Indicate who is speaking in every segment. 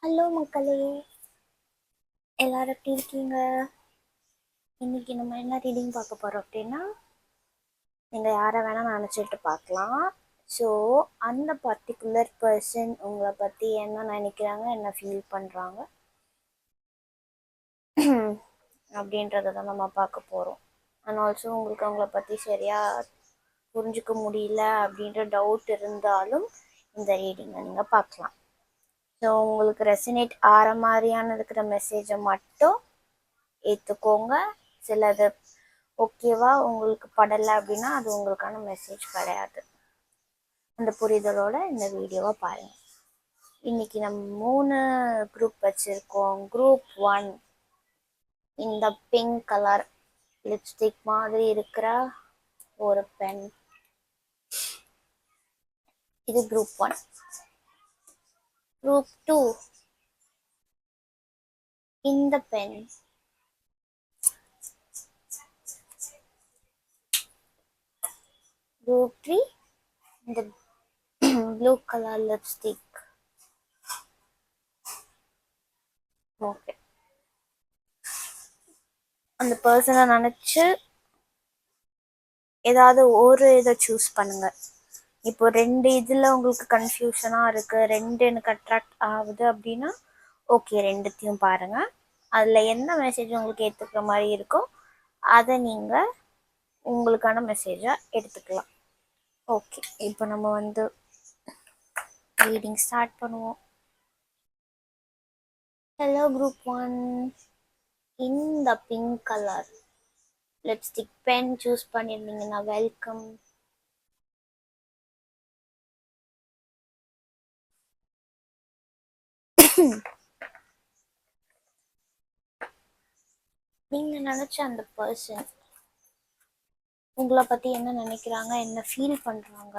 Speaker 1: Hello மக்களே, எல்லாரும் எப்படி இருக்கீங்க? இன்னைக்கு நம்ம என்ன ரீடிங் பார்க்க போறோம் அப்படின்னா, நீங்க யாரை வேணா நினைச்சிட்டு பார்க்கலாம். ஸோ அந்த பர்டிகுலர் பர்சன் உங்களை பத்தி என்ன நினைக்கிறாங்க, என்ன ஃபீல் பண்றாங்க அப்படின்றத தான் நம்ம பார்க்க போறோம். அண்ட் ஆல்சோ உங்களுக்கு அவங்கள பத்தி சரியா புரிஞ்சுக்க முடியல அப்படின்ற டவுட் இருந்தாலும் இந்த ரீடிங்கை நீங்க பார்க்கலாம். ஸோ உங்களுக்கு ரெசினேட் ஆகிற மாதிரியான இருக்கிற மெசேஜை மட்டும் ஏற்றுக்கோங்க. சிலது ஓகேவா உங்களுக்கு படலை அப்படின்னா அது உங்களுக்கான மெசேஜ் கிடையாது. அந்த புரிதலோட இந்த வீடியோவை பாருங்கள். இன்னைக்கு நம்ம 3 குரூப் வச்சுருக்கோம். குரூப் 1 இந்த பிங்க் கலர் லிப்ஸ்டிக் மாதிரி இருக்கிற ஒரு பென், இது குரூப் 1. குரூப் 2 இந்த பென், குரூப் 3 இந்த ப்ளூ கலர் லிப்ஸ்டிக். ஓகே, அந்த பர்சனை நினச்சி ஏதாவது ஒரு இதை சூஸ் பண்ணுங்க. இப்போ 2 இதில் உங்களுக்கு கன்ஃபியூஷனாக இருக்குது, 2 எனக்கு அட்ராக்ட் ஆகுது அப்படின்னா ஓகே, 2த்தையும் பாருங்கள். அதில் என்ன மெசேஜ் உங்களுக்கு ஏற்றுக்கிற மாதிரி இருக்கோ அதை நீங்கள் உங்களுக்கான மெசேஜாக எடுத்துக்கலாம். ஓகே, இப்போ நம்ம ரீடிங் ஸ்டார்ட் பண்ணுவோம். ஹலோ குரூப் 1, இந்த pink colour lipstick pen choose பண்ணியிருந்தீங்கன்னா வெல்கம். நீங்க நினைச்ச அந்த பர்சன் உங்களை பத்தி என்ன நினைக்கிறாங்க, என்ன ஃபீல் பண்றாங்க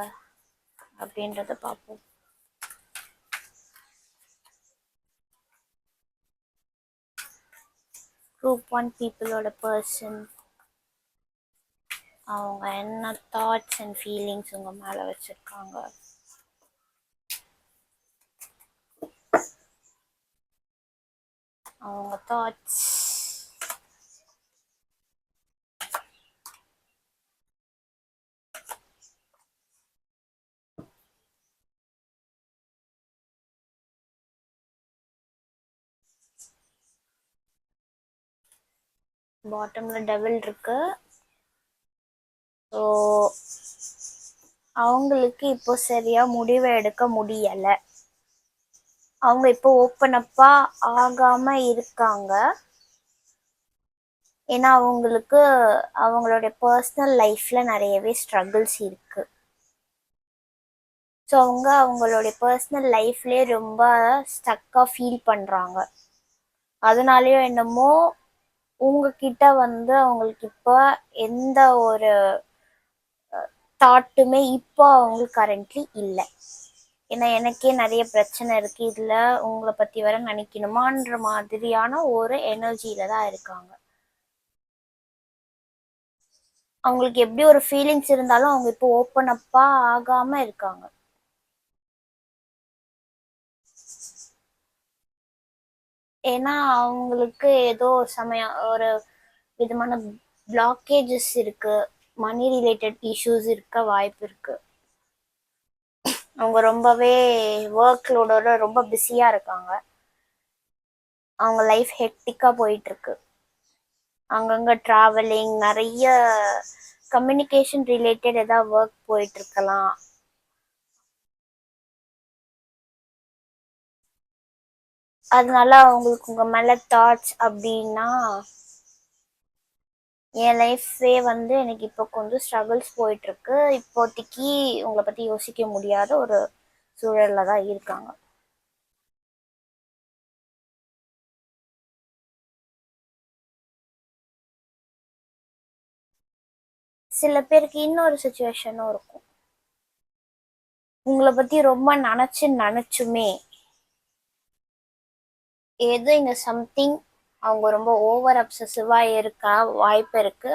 Speaker 1: அப்படின்றத பார்ப்போம். குரூப் 1 பீப்புளோட பர்சன் அவங்க என்ன தாட்ஸ் அண்ட் ஃபீலிங்ஸ் உங்க மேல வச்சிருக்காங்க. அவங்க தாட்ஸ், பாட்டம்ல டெவில் இருக்கு. ஸோ அவங்களுக்கு இப்போ சரியா முடிவை எடுக்க முடியல. அவங்க இப்போ ஓப்பன் அப்பா ஆகாம இருக்காங்க. ஏன்னா அவங்களுக்கு அவங்களுடைய பர்சனல் லைஃப்ல நிறையவே ஸ்ட்ரகிள்ஸ் இருக்கு. ஸோ அவங்களுடைய பர்சனல் லைஃப்லேயே ரொம்ப ஸ்டக்காக ஃபீல் பண்ணுறாங்க. அதனாலேயோ என்னமோ உங்ககிட்ட அவங்களுக்கு இப்போ எந்த ஒரு தாட்டுமே இப்போ அவங்களுக்கு கரண்ட்லி இல்லை. ஏன்னா எனக்கே நிறைய பிரச்சனை இருக்கு, இதில் உங்களை பற்றி வர நினைக்கணுமான்ற மாதிரியான ஒரு எனர்ஜியில தான் இருக்காங்க. அவங்களுக்கு எப்படி ஒரு ஃபீலிங்ஸ் இருந்தாலும் அவங்க இப்போ ஓப்பன் அப்பா ஆகாம இருக்காங்க. ஏன்னா அவங்களுக்கு ஏதோ சமயம் ஒரு விதமான பிளாக்கேஜஸ் இருக்கு, மணி ரிலேட்டட் இஷ்யூஸ் இருக்க வாய்ப்பு இருக்கு. அவங்க ரொம்பவே ஒர்க் லோடோட ரொம்ப பிஸியா இருக்காங்க. அவங்க லைஃப் ஹெக்டிக்கா போயிட்டு இருக்கு. அங்கங்க டிராவலிங், நிறைய கம்யூனிகேஷன் ரிலேட்டட் ஏதாவது ஒர்க் போயிட்டு இருக்கலாம். அதனால அவங்களுக்கு உங்க மேல தாட்ஸ் அப்படின்னா, என் லைஃபே எனக்கு இப்போ கொஞ்சம் ஸ்ட்ரகிள்ஸ் போயிட்டு இருக்கு, இப்போதைக்கு உங்களை பத்தி யோசிக்க முடியாத ஒரு சூழல்ல தான் இருக்காங்க. சில பேருக்கு இன்னொரு சுச்சுவேஷனும் இருக்கும். உங்களை பத்தி ரொம்ப நினைச்சுமே ஏதோ இங்க சம்திங் அவங்க ரொம்ப ஓவர் அப்சசிவா இருக்க வாய்ப்பு இருக்கு.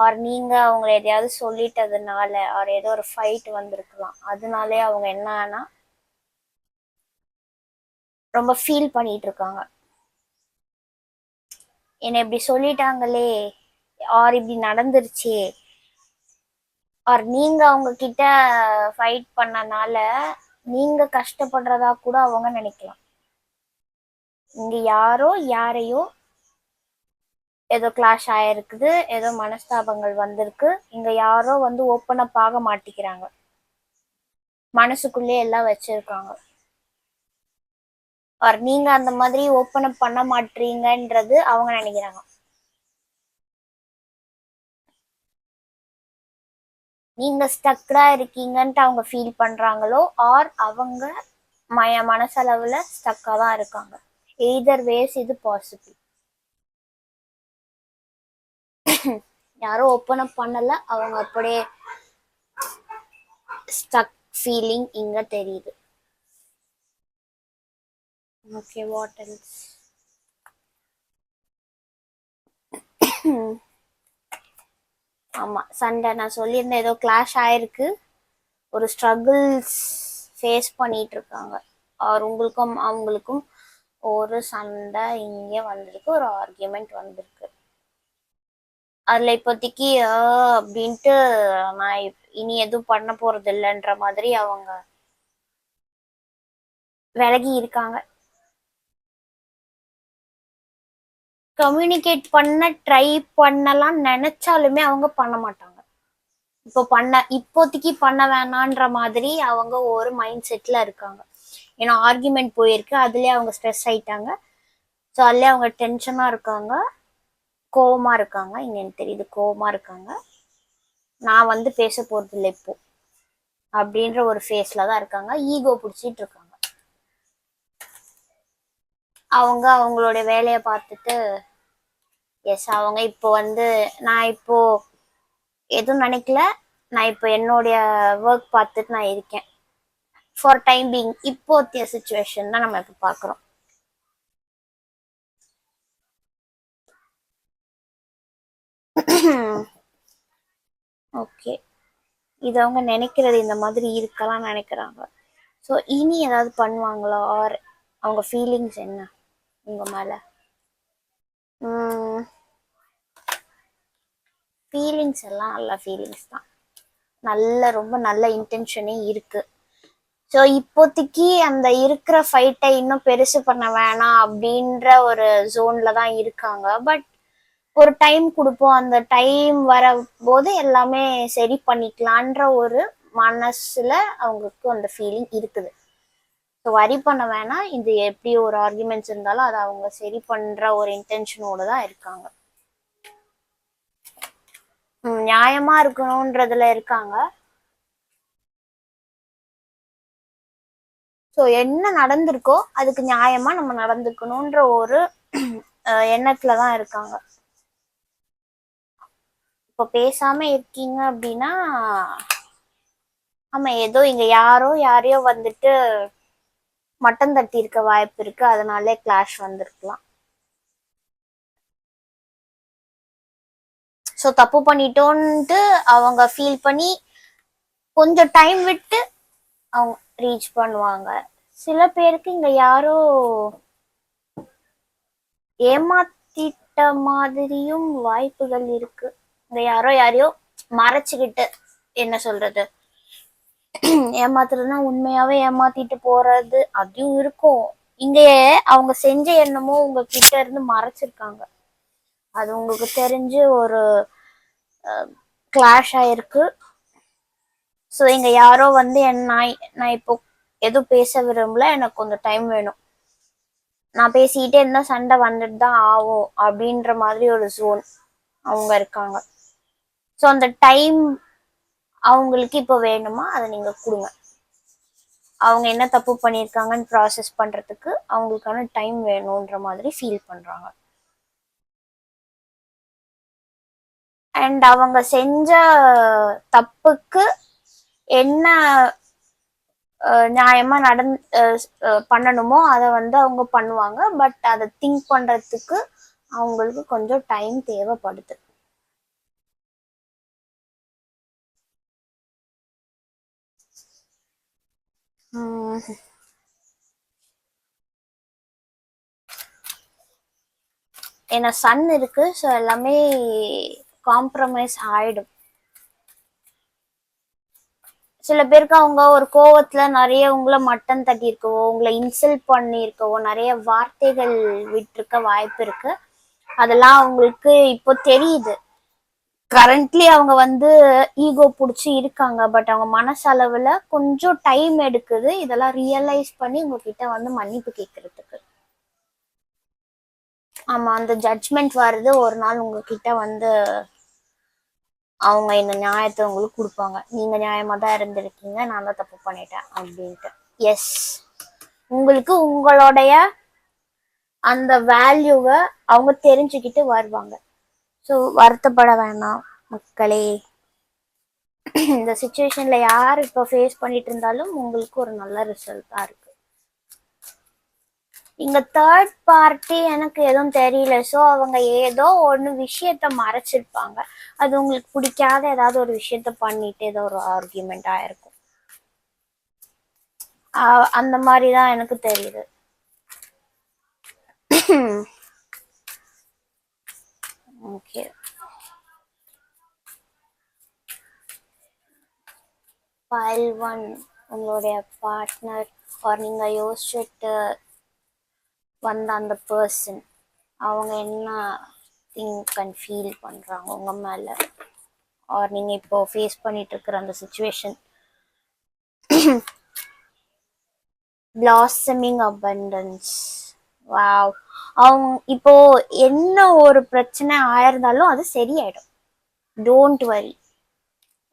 Speaker 1: ஆர் நீங்க அவங்க எதையாவது சொல்லிட்டதுனால ஆர் ஏதோ ஒரு ஃபைட் வந்திருக்கலாம். அதனாலே அவங்க என்னன்னா ரொம்ப ஃபீல் பண்ணிட்டு இருக்காங்க. என்னை இப்படி சொல்லிட்டாங்களே, ஆர் இப்படி நடந்துருச்சே, ஆர் நீங்க அவங்க கிட்ட ஃபைட் பண்ணனால நீங்க கஷ்டப்படுறதா கூட அவங்க நினைக்கலாம். இங்க யாரோ யாரையோ ஏதோ கிளாஷ் ஆயிருக்குது, ஏதோ மனஸ்தாபங்கள் வந்திருக்கு, இங்க யாரோ வந்து ஓப்பன் அப் ஆக மாட்டிக்கிறாங்க, மனசுக்குள்ளே எல்லாம் வச்சிருக்காங்க. ஆர் நீங்க அந்த மாதிரி ஓப்பன் அப் பண்ண மாட்டீங்கன்றது அவங்க நினைக்கிறாங்க. நீங்க ஸ்டக்டா இருக்கீங்கன்ட்டு அவங்க ஃபீல் பண்றாங்களோ, ஆர் அவங்க மனசளவுல ஸ்டக்கா தான் இருக்காங்க. எய்தர் வேஸ் இது பாசிபிள். யாரும் ஓப்பன் அப் பண்ணல, அவங்க அப்படியே ஸ்டக் ஃபீலிங் இங்க தெரியுது. Okay, what else? ஆமா, சண்டை நான் சொல்லியிருந்தேன், ஏதோ கிளாஷ் ஆயிருக்கு, ஒரு ஸ்ட்ரகிள்ஸ் ஃபேஸ் பண்ணிட்டு இருக்காங்க. அவர் உங்களுக்கும் அவங்களுக்கும் ஒரு சண்டை இங்கே வந்திருக்கு, ஒரு ஆர்கியூமெண்ட் வந்திருக்கு. அதுல இப்போதைக்கு அப்படின்ட்டு நான் இனி எதுவும் பண்ண போறது இல்லைன்ற மாதிரி அவங்க விலகி இருக்காங்க. கம்யூனிகேட் பண்ண ட்ரை பண்ணலாம் நினைச்சாலுமே அவங்க பண்ண மாட்டாங்க. இப்போதைக்கு பண்ண வேணான்ற மாதிரி அவங்க ஒரு மைண்ட் செட்ல இருக்காங்க. ஏன்னா ஆர்கியூமெண்ட் போயிருக்கு, அதுலயே அவங்க ஸ்ட்ரெஸ் ஆயிட்டாங்க. ஸோ அதுலயே அவங்க டென்ஷனா இருக்காங்க, கோவமா இருக்காங்க. இங்க எனக்கு தெரியுது, கோவமா இருக்காங்க. நான் வந்து பேச போறது இல்லை இப்போ அப்படின்ற ஒரு ஃபேஸ்ல தான் இருக்காங்க. ஈகோ பிடிச்சிட்டு இருக்காங்க. அவங்க அவங்களுடைய வேலையை பார்த்துட்டு, எஸ் அவங்க இப்போ வந்து நான் இப்போ எதுவும் நினைக்கல, நான் இப்போ என்னுடைய ஒர்க் பார்த்துட்டு நான் இருக்கேன் ஃபார் டைம் பீங். இப்போத்திய சுச்சுவேஷன் தான் நம்ம இப்போ பார்க்குறோம். ஓகே, இது அவங்க நினைக்கிறது இந்த மாதிரி இருக்கலாம் நினைக்கிறாங்க. ஸோ இனி ஏதாவது பண்ணுவாங்களா, ஆர் அவங்க ஃபீலிங்ஸ் என்ன உங்க மேல? ஃபீலிங்ஸ் எல்லாம் நல்ல ஃபீலிங்ஸ் தான், ரொம்ப நல்ல இன்டென்ஷனே இருக்கு. ஸோ இப்போதைக்கு அந்த இருக்கிற ஃபைட்டை இன்னும் பெருசு பண்ண வேணாம் அப்படின்ற ஒரு ஜோன்ல தான் இருக்காங்க. பட் ஒரு டைம் கொடுப்போம், அந்த டைம் வர போது எல்லாமே சரி பண்ணிக்கலான்ற ஒரு மனசுல அவங்களுக்கு அந்த ஃபீலிங் இருக்குது. ஸோ வரி பண்ண வேணாம், இது எப்படி ஒரு ஆர்குமெண்ட்ஸ் இருந்தாலும் அதை அவங்க சரி பண்ற ஒரு இன்டென்ஷனோட தான் இருக்காங்க. நியாயமா இருக்கணும்ன்றதுல இருக்காங்க. ஸோ என்ன நடந்திருக்கோ அதுக்கு நியாயமா நம்ம நடந்துக்கணும்ன்ற ஒரு எண்ணத்துல தான் இருக்காங்க. இப்போ பேசாம இருக்கீங்க அப்படின்னா, ஆமா ஏதோ இங்க யாரோ யாரையோ வந்துட்டு மட்டம் தட்டி இருக்க வாய்ப்பு இருக்கு, அதனாலே கிளாஷ் வந்திருக்கலாம். ஸோ தப்பு பண்ணிட்டோன்ட்டு அவங்க ஃபீல் பண்ணி கொஞ்சம் டைம் விட்டு அவங்க ரீச் பண்ணுவாங்க. சில பேருக்கு இங்க யாரோ ஏமாத்திட்ட மாதிரியும் வாய்ப்புகள் இருக்கு. இங்க யாரோ யாரையோ மறைச்சுக்கிட்டு, என்ன சொல்றது, ஏமாத்துறதுன்னா உண்மையாவே ஏமாத்திட்டு போறது அதுவும் இருக்கும். இங்க அவங்க செஞ்ச எண்ணமோ உங்ககிட்ட இருந்து மறைச்சிருக்காங்க, அது உங்களுக்கு தெரிஞ்சு ஒரு கிளாஷ் ஆயிருக்கு. ஸோ இங்க யாரோ வந்து நான் இப்போ எதுவும் பேச விரும்பல, எனக்கு கொஞ்சம் டைம் வேணும், நான் பேசிக்கிட்டே இருந்தா சண்டை வந்துட்டு தான் ஆகும் அப்படின்ற மாதிரி ஒரு ஜோன் அவங்க இருக்காங்க. ஸோ அந்த டைம் அவங்களுக்கு இப்போ வேணுமா, அதை நீங்க கொடுங்க. அவங்க என்ன தப்பு பண்ணியிருக்காங்கன்னு ப்ராசஸ் பண்றதுக்கு அவங்களுக்கான டைம் வேணும்ன்ற மாதிரி ஃபீல் பண்றாங்க. அண்ட் அவங்க செஞ்ச தப்புக்கு என்ன நியாயமா பண்ணணுமோ அதை வந்து அவங்க பண்ணுவாங்க. பட் அதை திங்க் பண்றதுக்கு அவங்களுக்கு கொஞ்சம் டைம் தேவைப்படுது. ஏன்னா சன் இருக்கு, ஸோ எல்லாமே காம்ப்ரமைஸ் ஆயிடும். சில பேருக்கு அவங்க ஒரு கோவத்துல நிறைய உங்களை மட்டன் தட்டியிருக்கவோ, உங்களை இன்சல்ட் பண்ணியிருக்கவோ, நிறைய வார்த்தைகள் விட்டிருக்க வாய்ப்பு இருக்கு. அதெல்லாம் அவங்களுக்கு இப்போ தெரியுது. கரண்ட்லி அவங்க வந்து ஈகோ பிடிச்சி இருக்காங்க, பட் அவங்க மனசளவுல கொஞ்சம் டைம் எடுக்குது இதெல்லாம் ரியலைஸ் பண்ணி உங்ககிட்ட வந்து மன்னிப்பு கேட்கறதுக்கு. ஆமா, அந்த ஜட்ஜ்மெண்ட் வருது ஒரு நாள் உங்ககிட்ட வந்து அவங்க இந்த நியாயத்தை உங்களுக்கு கொடுப்பாங்க. நீங்க நியாயமா தான் இருந்திருக்கீங்க, நான் தான் தப்பு பண்ணிட்டேன் அப்படின்ட்டு. எஸ், உங்களுக்கு உங்களுடைய அந்த வேல்யூவை அவங்க தெரிஞ்சுக்கிட்டு வருவாங்க. ஸோ வருத்தப்பட வேணாம் மக்களே. இந்த சுச்சுவேஷன்ல யார் இப்போ ஃபேஸ் பண்ணிட்டு இருந்தாலும் உங்களுக்கு ஒரு நல்ல ரிசல்ட் தான் இருக்கு. இங்க தேர்ட் பார்ட்டி எனக்கு எதுவும் தெரியல. ஸோ அவங்க ஏதோ ஒன்று விஷயத்த மறைச்சிருப்பாங்க. அது உங்களுக்கு பிடிக்காத ஏதாவது ஒரு விஷயத்த பண்ணிட்டு ஏதோ ஒரு ஆர்கியூமெண்ட் ஆயிருக்கும். அந்த மாதிரி தான் எனக்கு தெரியுது. ஓகே, ஃபைல் 1 உங்களுடைய பார்ட்னர் ஆர் நீங்க யோசிச்சுட்டு வந்த அந்த பர்சன் அவங்க என்ன திங்க் அண்ட் ஃபீல் பண்றாங்க உங்க மேல, ஆர் நீங்க இப்போ ஃபேஸ் பண்ணிட்டு இருக்கிற அந்த சுச்சுவேஷன். Blossoming abundance. வாவ். அவங்க இப்போ என்ன ஒரு பிரச்சனை ஆயிருந்தாலும் அது சரியாயிடும், டோன்ட் வரி.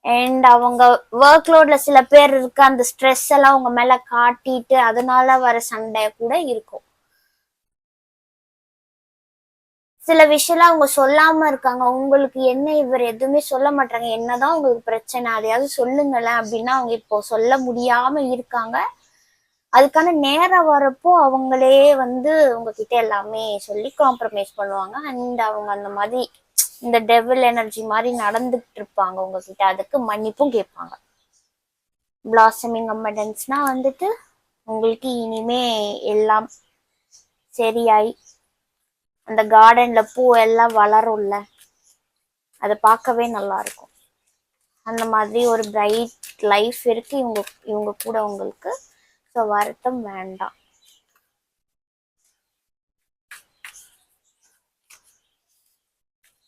Speaker 1: அண்ட் அவங்க ஒர்க் லோட்ல சில பேர் இருக்க அந்த ஸ்ட்ரெஸ் எல்லாம் உங்க மேல காட்டிட்டு அதனால வர சண்டை கூட இருக்கும். சில விஷயம்லாம் அவங்க சொல்லாம இருக்காங்க, உங்களுக்கு என்ன இவர் எதுவுமே சொல்ல மாட்டாங்க, என்னதான் உங்களுக்கு பிரச்சனை அதையாவது சொல்லுங்களேன் அப்படின்னா அவங்க இப்போ சொல்ல முடியாம இருக்காங்க. அதுக்கான நேரம் வரப்போ அவங்களே வந்து உங்ககிட்ட எல்லாமே சொல்லி காம்ப்ரமைஸ் பண்ணுவாங்க. அண்ட் அவங்க அந்த மாதிரி இந்த டெவில் எனர்ஜி மாதிரி நடந்துகிட்டு இருப்பாங்க உங்ககிட்ட, அதுக்கு மன்னிப்பும் கேட்பாங்க. பிளாசமிங் அம்பண்டன்ஸ்னா வந்துட்டு உங்களுக்கு இனிமே எல்லாம் சரியாய் அந்த கார்டன்ல பூ எல்லாம் வளரும்ல, அதை பார்க்கவே நல்லா இருக்கும். அந்த மாதிரி ஒரு பிரைட் லைஃப் இருக்கு இவங்க கூட உங்களுக்கு. ஸோ வருத்தம் வேண்டாம்.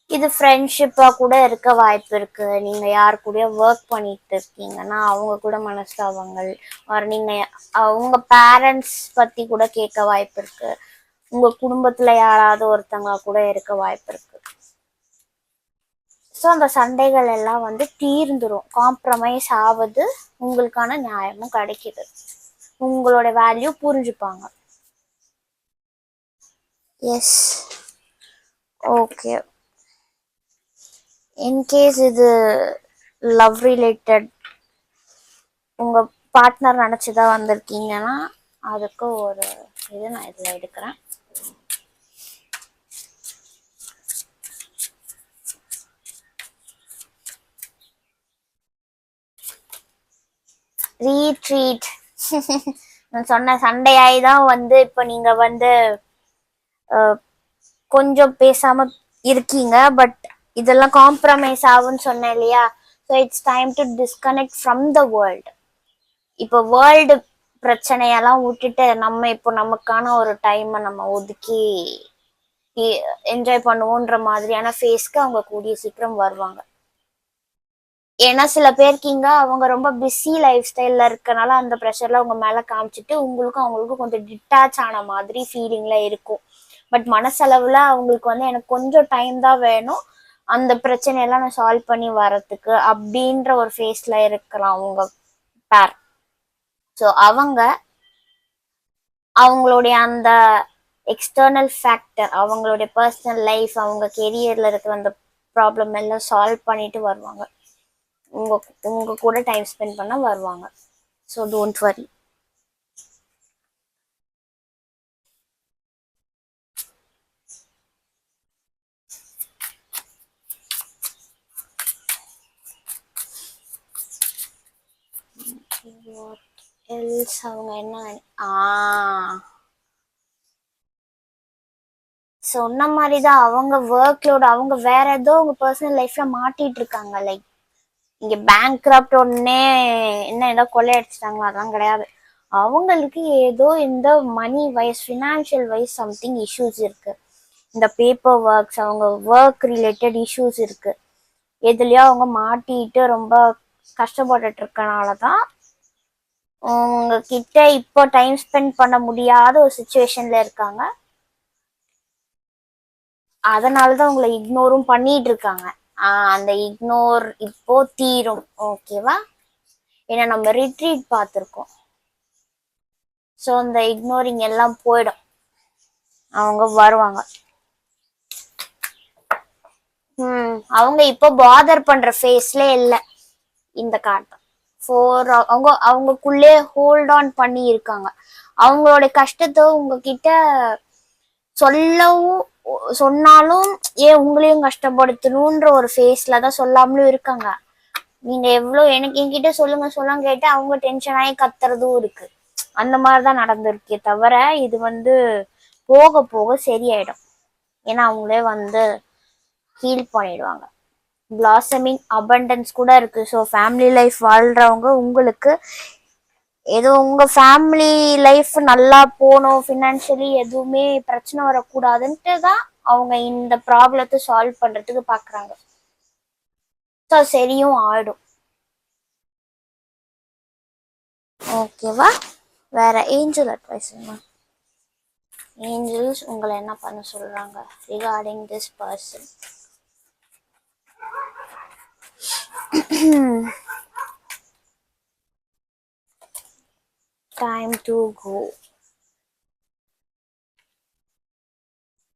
Speaker 1: இது ஃப்ரெண்ட்ஷிப்பா கூட இருக்க வாய்ப்பு இருக்கு. நீங்க யார் கூட ஒர்க் பண்ணிட்டு இருக்கீங்கன்னா அவங்க கூட மனஸ்தாபங்கள், ஒரு நீங்க உங்க பேரண்ட்ஸ் பத்தி கூட கேட்க வாய்ப்பு இருக்கு. உங்க குடும்பத்துல யாராவது ஒருத்தங்க கூட இருக்க வாய்ப்பு இருக்கு. ஸோ அந்த சண்டைகள் எல்லாம் வந்து தீர்ந்துரும், காம்ப்ரமைஸ் ஆகுது, உங்களுக்கான நியாயமும் கிடைக்குது, உங்களோட வேல்யூ புரிஞ்சுப்பாங்க. Yes, okay. இன்கேஸ் இது லவ் ரிலேட்டட் உங்க பார்ட்னர் நினச்சிதான் வந்திருக்கீங்கன்னா அதுக்கு ஒரு இது நான் இதில் எடுக்கிறேன். ரீட்ரீட். நான் சொன்ன சண்டையாய் தான் வந்து இப்போ நீங்க வந்து கொஞ்சம் பேசாம இருக்கீங்க, பட் இதெல்லாம் காம்ப்ரமைஸ் ஆகும்னு சொன்னேன் இல்லையா. So it's time to disconnect from the world. இப்போ வேர்ல்டு பிரச்சனையெல்லாம் விட்டுட்டு நம்ம இப்போ நமக்கான ஒரு டைமை நம்ம ஒதுக்கி என்ஜாய் பண்ணுவோன்ற மாதிரியான ஃபேஸ்க்கு அவங்க கூடிய சீக்கிரம் வருவாங்க. ஏன்னா சில பேருக்கீங்க அவங்க ரொம்ப பிஸி லைஃப் ஸ்டைல்ல இருக்கனால அந்த ப்ரெஷர்ல அவங்க மேல காமிச்சிட்டு உங்களுக்கும் அவங்களுக்கும் கொஞ்சம் டிட்டாச் ஆன மாதிரி ஃபீலிங்ல இருக்கும். பட் மனசளவுல அவங்களுக்கு வந்து எனக்கு கொஞ்சம் டைம் தான் வேணும் அந்த பிரச்சனையெல்லாம் நான் சால்வ் பண்ணி வரத்துக்கு அப்படின்ற ஒரு ஃபேஸ்ல இருக்கலாம் அவங்க பேர். ஸோ அவங்களுடைய அந்த எக்ஸ்டர்னல் ஃபேக்டர், அவங்களுடைய பர்சனல் லைஃப், அவங்க கெரியர்ல இருக்கிற அந்த ப்ராப்ளம் எல்லாம் சால்வ் பண்ணிட்டு வருவாங்க, உங்க கூட டைம் ஸ்பெண்ட் பண்ண வருவாங்க. So don't worry. What else அவங்க என்ன சொன்ன மாதிரி தான் அவங்க ஒர்க் லோட், அவங்க வேற ஏதோ உங்க பர்சனல் லைஃப்ல மாட்டிட்டு இருக்காங்க. லைக் இங்க பேங்க் கிராப்ட் உடனே என்ன ஏதோ கொள்ளையடிச்சிட்டாங்களா, அதெல்லாம் கிடையாது. அவங்களுக்கு ஏதோ இந்த money wise, financial wise something issues இருக்கு. இந்த பேப்பர் ஒர்க்ஸ், அவங்க ஒர்க் ரிலேட்டட் இஷ்யூஸ் இருக்கு. எதுலயோ அவங்க மாட்டிட்டு ரொம்ப கஷ்டப்பட்டுட்டு இருக்கனால தான் உங்ககிட்ட இப்போ டைம் ஸ்பெண்ட் பண்ண முடியாத ஒரு சுச்சுவேஷன்ல இருக்காங்க. அதனாலதான் உங்களை இக்னோரும் பண்ணிட்டு இருக்காங்க. அந்த இக்னோர் இப்போ தீரும். ஓகேவா? ஏன்னா நம்ம ரிட்ரீட் பார்த்துருக்கோம். ஸோ அந்த இக்னோரிங் எல்லாம் போயிடும். அவங்க வருவாங்க. அவங்க இப்போ பாதர் பண்ற ஃபேஸ்ல இல்லை இந்த காட்டம். அவங்க அவங்களுக்குள்ளே ஹோல்ட் ஆன் பண்ணி இருக்காங்க. அவங்களோட கஷ்டத்தை உங்ககிட்ட சொல்லவும் சொன்னாலும் ஏன் உங்களையும் கஷ்டப்படுத்தணும்ன்ற ஒரு ஃபேஸ்ல தான் சொல்லாமலும் இருக்காங்க. நீங்க எவ்வளவு எனக்கு என்கிட்ட சொல்லுங்க சொல்லுங்க கேட்டு அவங்க டென்ஷன் ஆகி கத்துறதும் இருக்கு. அந்த மாதிரிதான் நடந்திருக்கே தவிர இது போக போக சரியாயிடும். ஏன்னா அவங்களே ஹீல் பண்ணிடுவாங்க. பிளாசமிங் அபண்டன்ஸ் கூட இருக்கு. ஸோ ஃபேமிலி லைஃப் வாழ்றவங்க உங்களுக்கு ஏதோ உங்க ஃபேமிலி லைஃப் நல்லா போகணும், ஃபினான்ஷியலி எதுவுமே பிரச்சனை வரக்கூடாதுன்ட்டு தான் அவங்க இந்த ப்ராப்ளத்தை சால்வ் பண்றதுக்கு பாக்குறாங்க. ஸோ சரியும் ஆயிடும். ஓகேவா? வேற ஏஞ்சல் அட்வைஸ் என்ன? ஏஞ்சல்ஸ் உங்களை என்ன பண்ண சொல்றாங்க regarding this person? Time to go.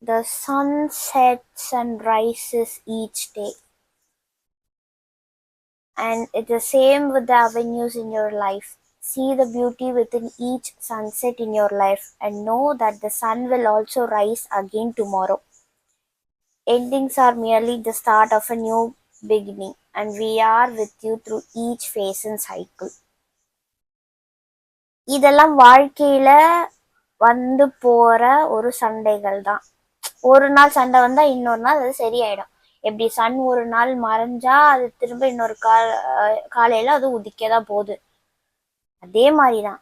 Speaker 1: The sun sets and rises each day. And it's the same with the avenues in your life. See the beauty within each sunset in your life and know that the sun will also rise again tomorrow. Endings are merely the start of a new beginning, and we are with you through each phase and cycle. இதெல்லாம் வாழ்க்கையில போற ஒரு சண்டைகள் தான். ஒரு நாள் சண்டை வந்தா இன்னொரு நாள் அது சரியாயிடும். எப்படி சன் ஒரு நாள் மறைஞ்சா அது திரும்ப இன்னொரு காலையில அது உதிக்கதான் போகுது. அதே மாதிரிதான்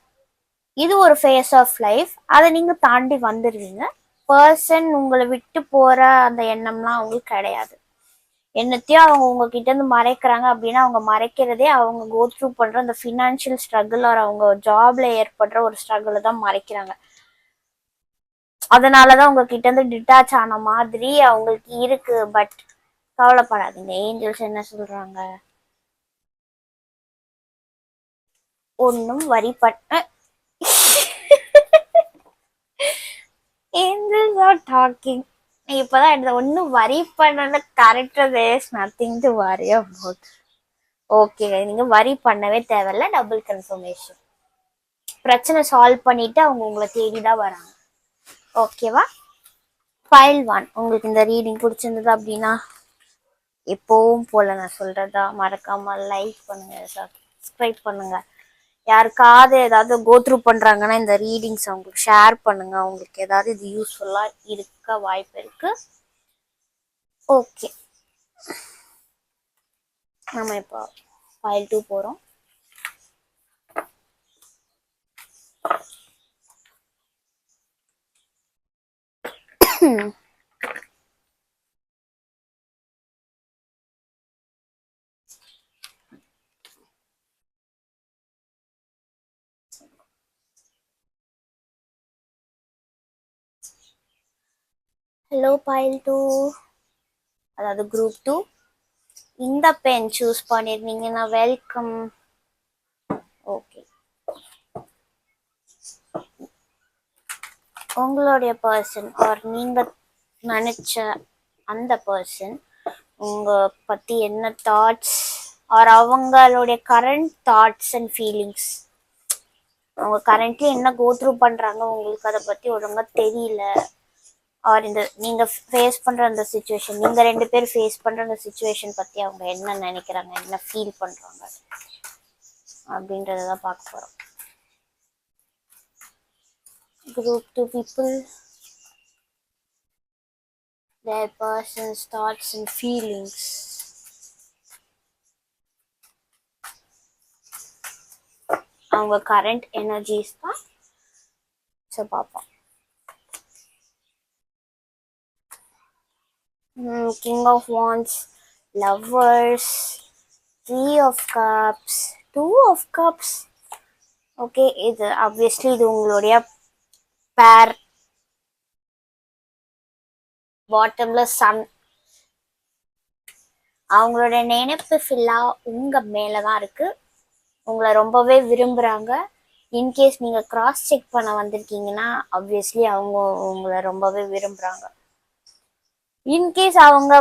Speaker 1: இது ஒரு ஃபேஸ் ஆஃப் லைஃப். அதை நீங்க தாண்டி வந்துடுவீங்க. பர்சன் உங்களை விட்டு போற அந்த எண்ணம்லாம் அவங்களுக்கு கிடையாது. என்னத்தையும் அவங்க உங்ககிட்ட இருந்து மறைக்கிறாங்க அப்படின்னா அவங்க மறைக்கிறதே அவங்க கோ த்ரூ பண்ற அந்த ஃபினான்ஷியல் ஸ்ட்ரகிள் ஆர் அவங்க ஜாப்ல ஏற்படுற ஒரு ஸ்ட்ரகிளை தான் மறைக்கிறாங்க. அதனாலதான் உங்ககிட்ட இருந்து டிட்டாச் ஆன மாதிரி அவங்களுக்கு இருக்கு. பட் கவலைப்படாதீங்க. ஏஞ்சல்ஸ் என்ன சொல்றாங்க? ஒன்னும் வரி பண்ண ஏஞ்சல்ஸ் ஆர் டாக்கிங். இப்பதான் எடுத்த ஒன்னும் வரி பண்ண கரெக்டா there's nothing to worry about. Okay, நீங்க வரி பண்ணவே தேவையில்ல. Double confirmation. பிரச்சனை சால்வ் பண்ணிட்டு அவங்க உங்களை தேடிதான் வராங்க. ஓகேவா? ஃபைல் 1 உங்களுக்கு இந்த ரீடிங் பிடிச்சிருந்தது அப்படின்னா எப்பவும் போல நான் சொல்றதா மறக்காம லைக் பண்ணுங்க, சப்ஸ்கிரைப் பண்ணுங்க. யாருக்காவது ஏதாவது கோத்ரூ பண்றாங்கன்னா இந்த ரீடிங்ஸ் அவங்களுக்கு ஷேர் பண்ணுங்க. அவங்களுக்கு ஏதாவது இது யூஸ்ஃபுல்லா இருக்க வாய்ப்பு இருக்கு. ஓகே, நம்ம இப்போ ஃபைல் 2 போறோம். ஹலோ பைல் 2, அதாவது குரூப் 2. இந்த பென் சூஸ் பண்ணிருந்தீங்கன்னா வெல்கம். ஓகே, உங்களுடைய பர்சன் ஆர் நீங்க நினைச்ச அந்த பர்சன் உங்க பத்தி என்ன தாட்ஸ் ஆர் அவங்களுடைய கரண்ட் தாட்ஸ் அண்ட் ஃபீலிங்ஸ், அவங்க கரண்ட்லி என்ன கோத்ரூ பண்றாங்க, உங்களுக்கு அதை பத்தி ஒழுங்கா தெரியல, ஆர் இந்த நீங்க ஃபேஸ் பண்ற அந்த சிச்சுவேஷன், நீங்க 2 பேர் ஃபேஸ் பண்ற அந்த சிச்சுவேஷன் பத்தி அவங்க என்ன நினைக்கிறாங்க, என்ன ஃபீல் பண்றாங்க அப்படின்றதான் பார்க்க போறோம். Group 2 people, their person's thoughts and feelings. அவங்க கரண்ட் எனர்ஜிஸ் தான். ஸோ பார்ப்போம். King of wands, lovers, 3 of cups, 2 of cups. ஓகே, இது ஆப்வியஸ்லி இது உங்களுடைய பேர். பாட்டம்ல சன். அவங்களோட நினைப்பு ஃபுல்லா உங்க மேலதான் இருக்கு. உங்களை ரொம்பவே விரும்புறாங்க. இன்கேஸ் நீங்க கிராஸ் செக் பண்ண வந்திருக்கீங்கன்னா ஆப்வியஸ்லி அவங்க உங்களை ரொம்பவே விரும்புறாங்க. இன்கேஸ் அவங்க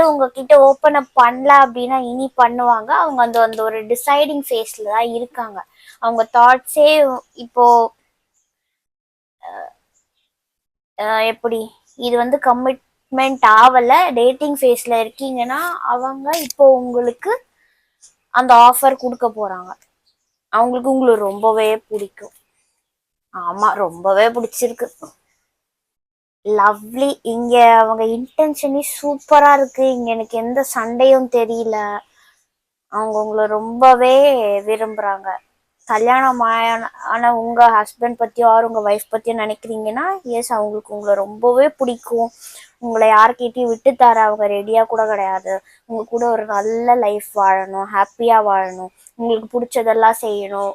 Speaker 1: உங்ககிட்ட ஓப்பன் அப் பண்ணல அப்படின்னா இனி பண்ணுவாங்க. அவங்க அந்த ஒரு டிசைடிங் ஃபேஸ்ல தான் இருக்காங்க. அவங்க தாட்ஸே இப்போ எப்படி இது கமிட்மெண்ட் ஆகல, டேட்டிங் ஃபேஸ்ல இருக்கீங்கன்னா அவங்க இப்போ உங்களுக்கு அந்த ஆஃபர் கொடுக்க போறாங்க. அவங்களுக்கு உங்களுக்கு ரொம்பவே பிடிக்கும். ஆமா, ரொம்பவே பிடிச்சிருக்கு. லவ்லி. இங்க அவங்க இன்டென்ஷனே சூப்பரா இருக்கு. இங்க எனக்கு எந்த சண்டையும் தெரியல. அவங்க உங்களை ரொம்பவே விரும்புறாங்க. கல்யாணம் ஆன உங்க ஹஸ்பண்ட் பத்தியோ ஆர் உங்க ஒய்ஃப் பத்தியோ நினைக்கிறீங்கன்னா எஸ், அவங்களுக்கு உங்களை ரொம்பவே பிடிக்கும். உங்களை யார்கிட்டயும் விட்டு தர அவங்க ரெடியா கூட கிடையாது. உங்க கூட ஒரு நல்ல லைஃப் வாழணும், ஹாப்பியா வாழணும், உங்களுக்கு பிடிச்சதெல்லாம் செய்யணும்.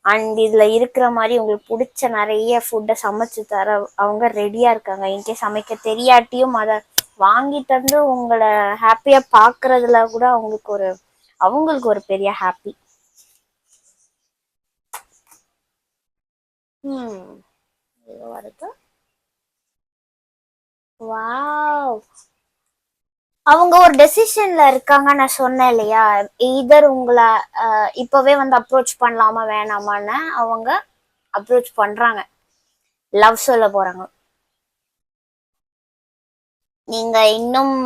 Speaker 1: அண்ட் இதுல இருக்கிற மாதிரி உங்களுக்கு பிடிச்ச நிறைய ஃபுட்டை சமைச்சு தர அவங்க ரெடியா இருக்காங்க. இன்கேஸ் சமைக்க தெரியாட்டியும் அதை வாங்கி தந்து உங்களை ஹாப்பியா பாக்குறதுல கூட அவங்களுக்கு ஒரு பெரிய ஹாப்பி. வருது. வாவ், அவங்க ஒரு டெசிஷன்ல இருக்காங்க. நான் சொன்னேன் இல்லையா, இதர் உங்களை இப்பவே அப்ரோச் பண்ணலாமா வேணாமான்னு அவங்க அப்ரோச் பண்றாங்க. லவ் சொல்ல போறாங்க. நீங்க இன்னும்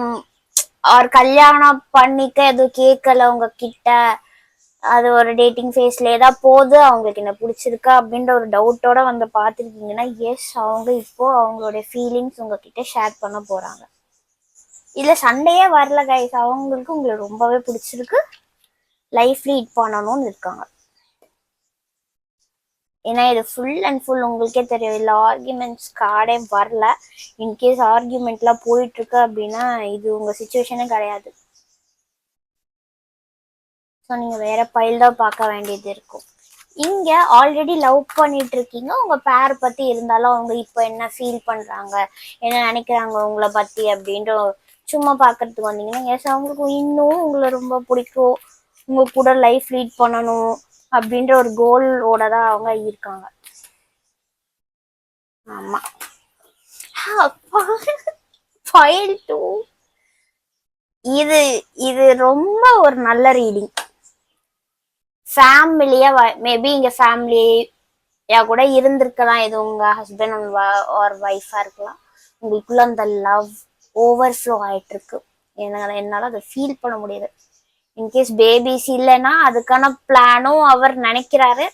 Speaker 1: ஒரு கல்யாணம் பண்ணிக்க எதுவும் கேட்கல உங்க கிட்ட. அது ஒரு டேட்டிங் ஃபேஸ்ல தான் போகுது. அவங்களுக்கு என்ன பிடிச்சிருக்கா அப்படின்ற ஒரு டவுட்டோட பார்த்துருக்கீங்கன்னா எஸ், அவங்க இப்போ அவங்களுடைய ஃபீலிங்ஸ் உங்ககிட்ட ஷேர் பண்ண போறாங்க. இல்ல சண்டையே வரல கைஸ், அவங்களுக்கு உங்களை ரொம்பவே பிடிச்சிருக்கு, லைஃப் லீட் பண்ணணும்னு இருக்காங்க. ஏன்னா இது ஃபுல் அண்ட் ஃபுல் உங்களுக்கே தெரியும், இல்லை ஆர்கியூமெண்ட்ஸ் கார்டே வரல. இன்கேஸ் ஆர்கியூமெண்ட்லாம் போயிட்டு இருக்கு அப்படின்னா இது உங்க சுச்சுவேஷனே கிடையாது. ஸோ நீங்க வேற பைல் தான் பார்க்க வேண்டியது இருக்கும். இங்க ஆல்ரெடி லவ் பண்ணிட்டு இருக்கீங்க உங்க பேர் பத்தி. இருந்தாலும் அவங்க இப்போ என்ன ஃபீல் பண்றாங்க, என்ன நினைக்கிறாங்க உங்களை பத்தி அப்படின்ற சும்மா பாக்குறதுக்கு வந்தீங்கன்னா எஸ், அவங்களுக்கு இன்னும் உங்களை ரொம்ப பிடிக்கும், உங்க கூட லைஃப் லீட் பண்ணணும் அப்படின்ற ஒரு கோலோட தான் அவங்க இருக்காங்க. ஆமா. ஃபைல் 2. இது இது ரொம்ப ஒரு நல்ல ரீடிங். ஃபேமிலியா மேபி இங்க ஃபேமிலியா கூட இருந்திருக்கலாம். இது உங்க ஹஸ்பண்ட் ஆர் ஒய்ஃபா இருக்கலாம். உங்களுக்குள்ள அந்த லவ் ஓவர் ஃப்ளோ ஆயிட்டு இருக்கு. என்னால அதை ஃபீல் பண்ண முடியுது. இன்கேஸ் பேபிஸ் இல்லைன்னா அதுக்கான பிளானும் அவர் நினைக்கிறாரு.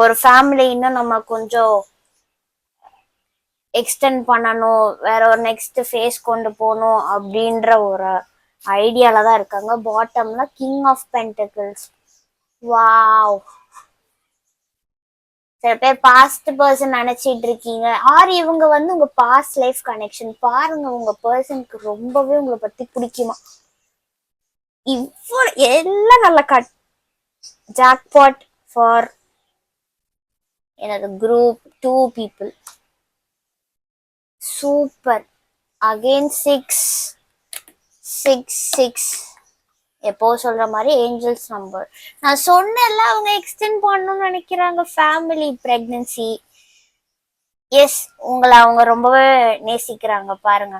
Speaker 1: ஒரு ஃபேமிலி இன்னும் நம்ம கொஞ்சம் எக்ஸ்டெண்ட் பண்ணணும், வேற ஒரு நெக்ஸ்ட் ஃபேஸ் கொண்டு போகணும் அப்படின்ற ஒரு ஐடியால தான் இருக்காங்க. பாட்டம்ல கிங் ஆஃப் பென்டக்கிள்ஸ். வாவ், சில பேர் பாஸ்ட் பர்சன் நினைச்சிட்டு இருக்கீங்க, ஆர் இவங்க உங்க பாஸ்ட் லைஃப் கனெக்ஷன் பாருங்க. உங்க பர்சனுக்கு ரொம்பவே உங்களை பத்தி பிடிக்குமா. இவ்வளோ எல்லாம் நல்ல ஜாக்பாட் ஃபார் எனது குரூப் 2 people. சூப்பர். அகைன் 6 6 6. எப்போ சொல்ற மாதிரி ஏஞ்சல்ஸ் நம்பர். நான் சொன்னேன்ல அவங்க எக்ஸ்டெண்ட் பண்ணணும்னு நினைக்கிறாங்க ஃபேமிலி பிரெக்னன்சி. எஸ், உங்களை அவங்க ரொம்பவே நேசிக்கிறாங்க. பாருங்க,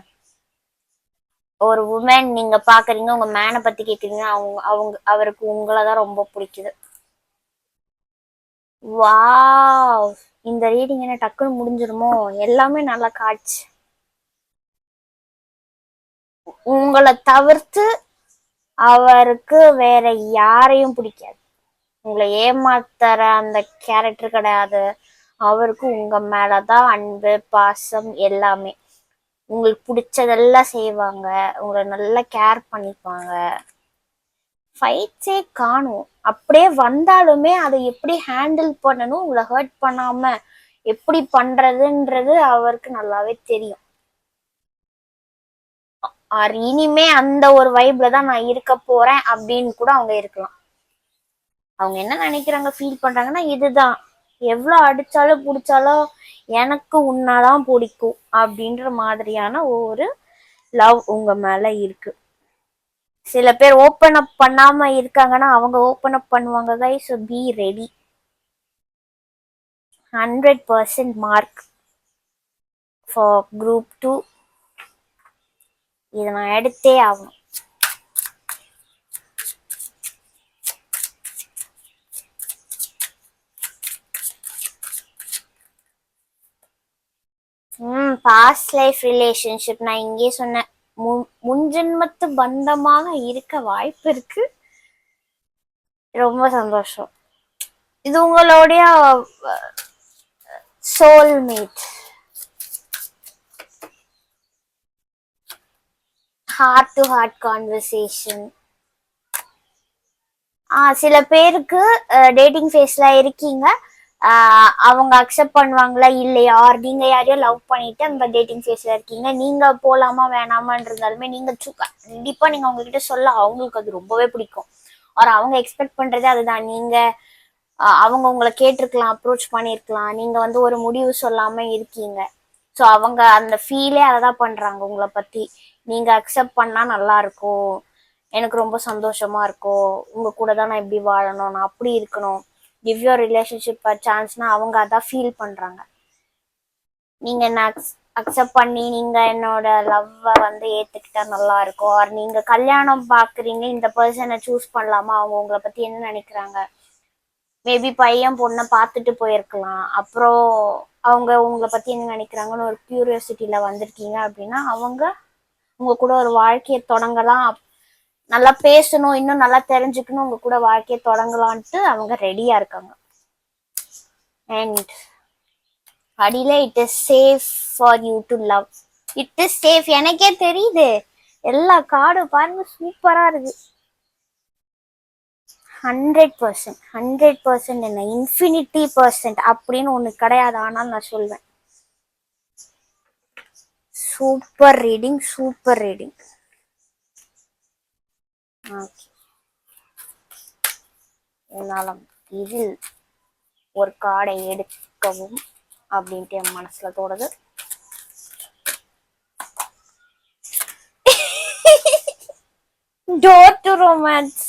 Speaker 1: ஒரு உமன் நீங்க பாக்குறீங்க, உங்க மேனை பத்தி கேக்குறீங்க, அவருக்கு உங்களை தான் ரொம்ப பிடிக்குது. வாவ், இந்த ரீடிங் என்ன டக்குன்னு முடிஞ்சிருமோ. எல்லாமே நல்ல காட்சி. உங்களை தவிர்த்து அவருக்கு வேற யாரையும் பிடிக்காது. உங்களை ஏமாத்துற அந்த கேரக்டர் கிடையாது. அவருக்கு உங்க மேலதான் அன்பு பாசம் எல்லாமே. உங்களுக்கு பிடிச்சதெல்லாம் செய்வாங்க, உங்களை நல்லா கேர் பண்ணிப்பாங்க. ஃபைட்ஸே காணும். அப்படியே வந்தாலுமே அதை எப்படி ஹேண்டில் பண்ணணும், உங்களை ஹர்ட் பண்ணாம எப்படி பண்றதுன்றது அவருக்கு நல்லாவே தெரியும். இனிமே அந்த ஒரு வைப்ல தான் நான் இருக்க போறேன் அப்படின்னு கூட அவங்க இருக்கலாம். அவங்க என்ன நினைக்கிறாங்க ஃபீல் பண்றாங்கன்னா, இதுதான் எவ்வளவு அடிச்சாலும் பிடிச்சாலும் எனக்கு உன்னாதான் பிடிக்கும் அப்படின்ற மாதிரியான ஒரு லவ் உங்க மேல இருக்கு. சில பேர் ஓப்பன் அப் பண்ணாம இருக்காங்கன்னா அவங்க ஓப்பன் அப் பண்ணுவாங்க guys. So be ready. 100% mark for group 2. இதை நான் எடுத்தே ஆகணும். பாஸ்ட் லைஃப் ரிலேஷன்ஷிப் நான் இங்கே சொன்னேன். முன்ஜென்மத்து பந்தமாக இருக்க வாய்ப்பு இருக்கு. ரொம்ப சந்தோஷம். இது உங்களுடைய soulmate. Heart to heart conversation. சில பேருக்கு டேட்டிங் ஃபேஸ்ல இருக்கீங்க, அவங்க அக்செப்ட் பண்ணுவாங்களா இல்லையா, ஆர் நீங்க யாரையோ லவ் பண்ணிட்டு அந்த டேட்டிங் ஃபேஸ்ல இருக்கீங்க, நீங்க போலாமா வேணாமான்னு இருந்தாலுமே நீங்க கண்டிப்பா நீங்க உங்ககிட்ட சொல்ல அவங்களுக்கு அது ரொம்பவே பிடிக்கும். ஆர் அவங்க எக்ஸ்பெக்ட் பண்றதே அதுதான். நீங்க அவங்க உங்களை கேட்டிருக்கலாம், அப்ரோச் பண்ணிருக்கலாம், நீங்க வந்து ஒரு முடிவு சொல்லாம இருக்கீங்க. ஸோ அவங்க அந்த ஃபீலே அதை தான் பண்றாங்க உங்களை பத்தி. நீங்க அக்செப்ட் பண்ணா நல்லா இருக்கும், எனக்கு ரொம்ப சந்தோஷமா இருக்கும், உங்க கூட தான் நான் இப்படி வாழணும், நான் அப்படி இருக்கணும், கிவ் யுவர் ரிலேஷன்ஷிப் சான்ஸ்னா அவங்க அதான் ஃபீல் பண்றாங்க. நீங்க என்ன அக்செப்ட் பண்ணி நீங்க என்னோட லவ்வை வந்து ஏத்துக்கிட்டா நல்லா இருக்கும். ஆர் நீங்க கல்யாணம் பாக்குறீங்க, இந்த பர்சனை சூஸ் பண்ணலாமா, அவங்க உங்களை பத்தி என்ன நினைக்கிறாங்க, மேபி பையன் பொண்ணை பார்த்துட்டு போயிருக்கலாம், அப்புறம் அவங்க உங்களை பத்தி என்ன நினைக்கிறாங்கன்னு ஒரு கியூரியாசிட்டியில வந்திருக்கீங்க அப்படின்னா அவங்க உங்க கூட ஒரு வாழ்க்கையை தொடங்கலாம், நல்லா பேசணும், இன்னும் நல்லா தெரிஞ்சுக்கணும், உங்க கூட வாழ்க்கையை தொடங்கலான்ட்டு அவங்க ரெடியா இருக்காங்க. அண்ட் அடியில it is safe for you to love. It is safe. எனக்கே தெரியுது. எல்லா கார்டும் பாருங்க சூப்பரா இருக்கு. 100%, 100% என்ன இன்ஃபினிட்டி பர்சன்ட் அப்படின்னு ஒண்ணு கிடையாது. ஆனால் நான் சொல்வேன் super reading, super reading. Okay, என்னால இதில் ஒரு கார்டை எடுக்கவும் அப்படின்ட்டு என் மனசுல தோணுது. Door to romance.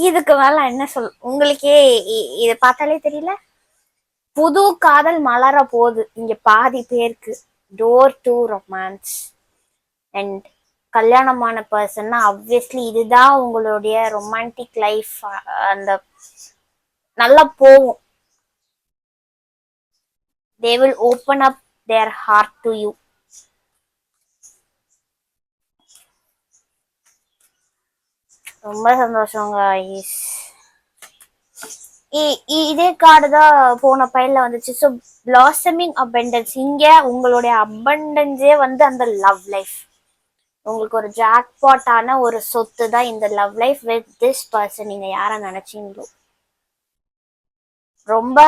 Speaker 1: இதுக்கு மேல என்ன சொல், உங்களுக்கே இதை பார்த்தாலே தெரியல. புது காதல் மலர போகுது இங்க பாதி பேருக்கு. Door to romance. அண்ட் கல்யாணமான பர்சன்னா ஆப்வியஸ்லி இதுதான் உங்களுடைய ரொமான்டிக் லைஃப். அந்த நல்லா போகும். they will open up their heart to you. ரொம்ப சந்தோஷங்க ஐஸ். இதே கார்டு தான் போன பையன்ல வந்துச்சு. So blossoming abundance. இங்க உங்களுடைய அபண்டன்ஸே வந்து அந்த லவ் லைஃப். உங்களுக்கு ஒரு ஜாக்பாட்டான ஒரு சொத்து தான் இந்த love life with this person. நீங்க யார நினைச்சீங்களோ ரொம்ப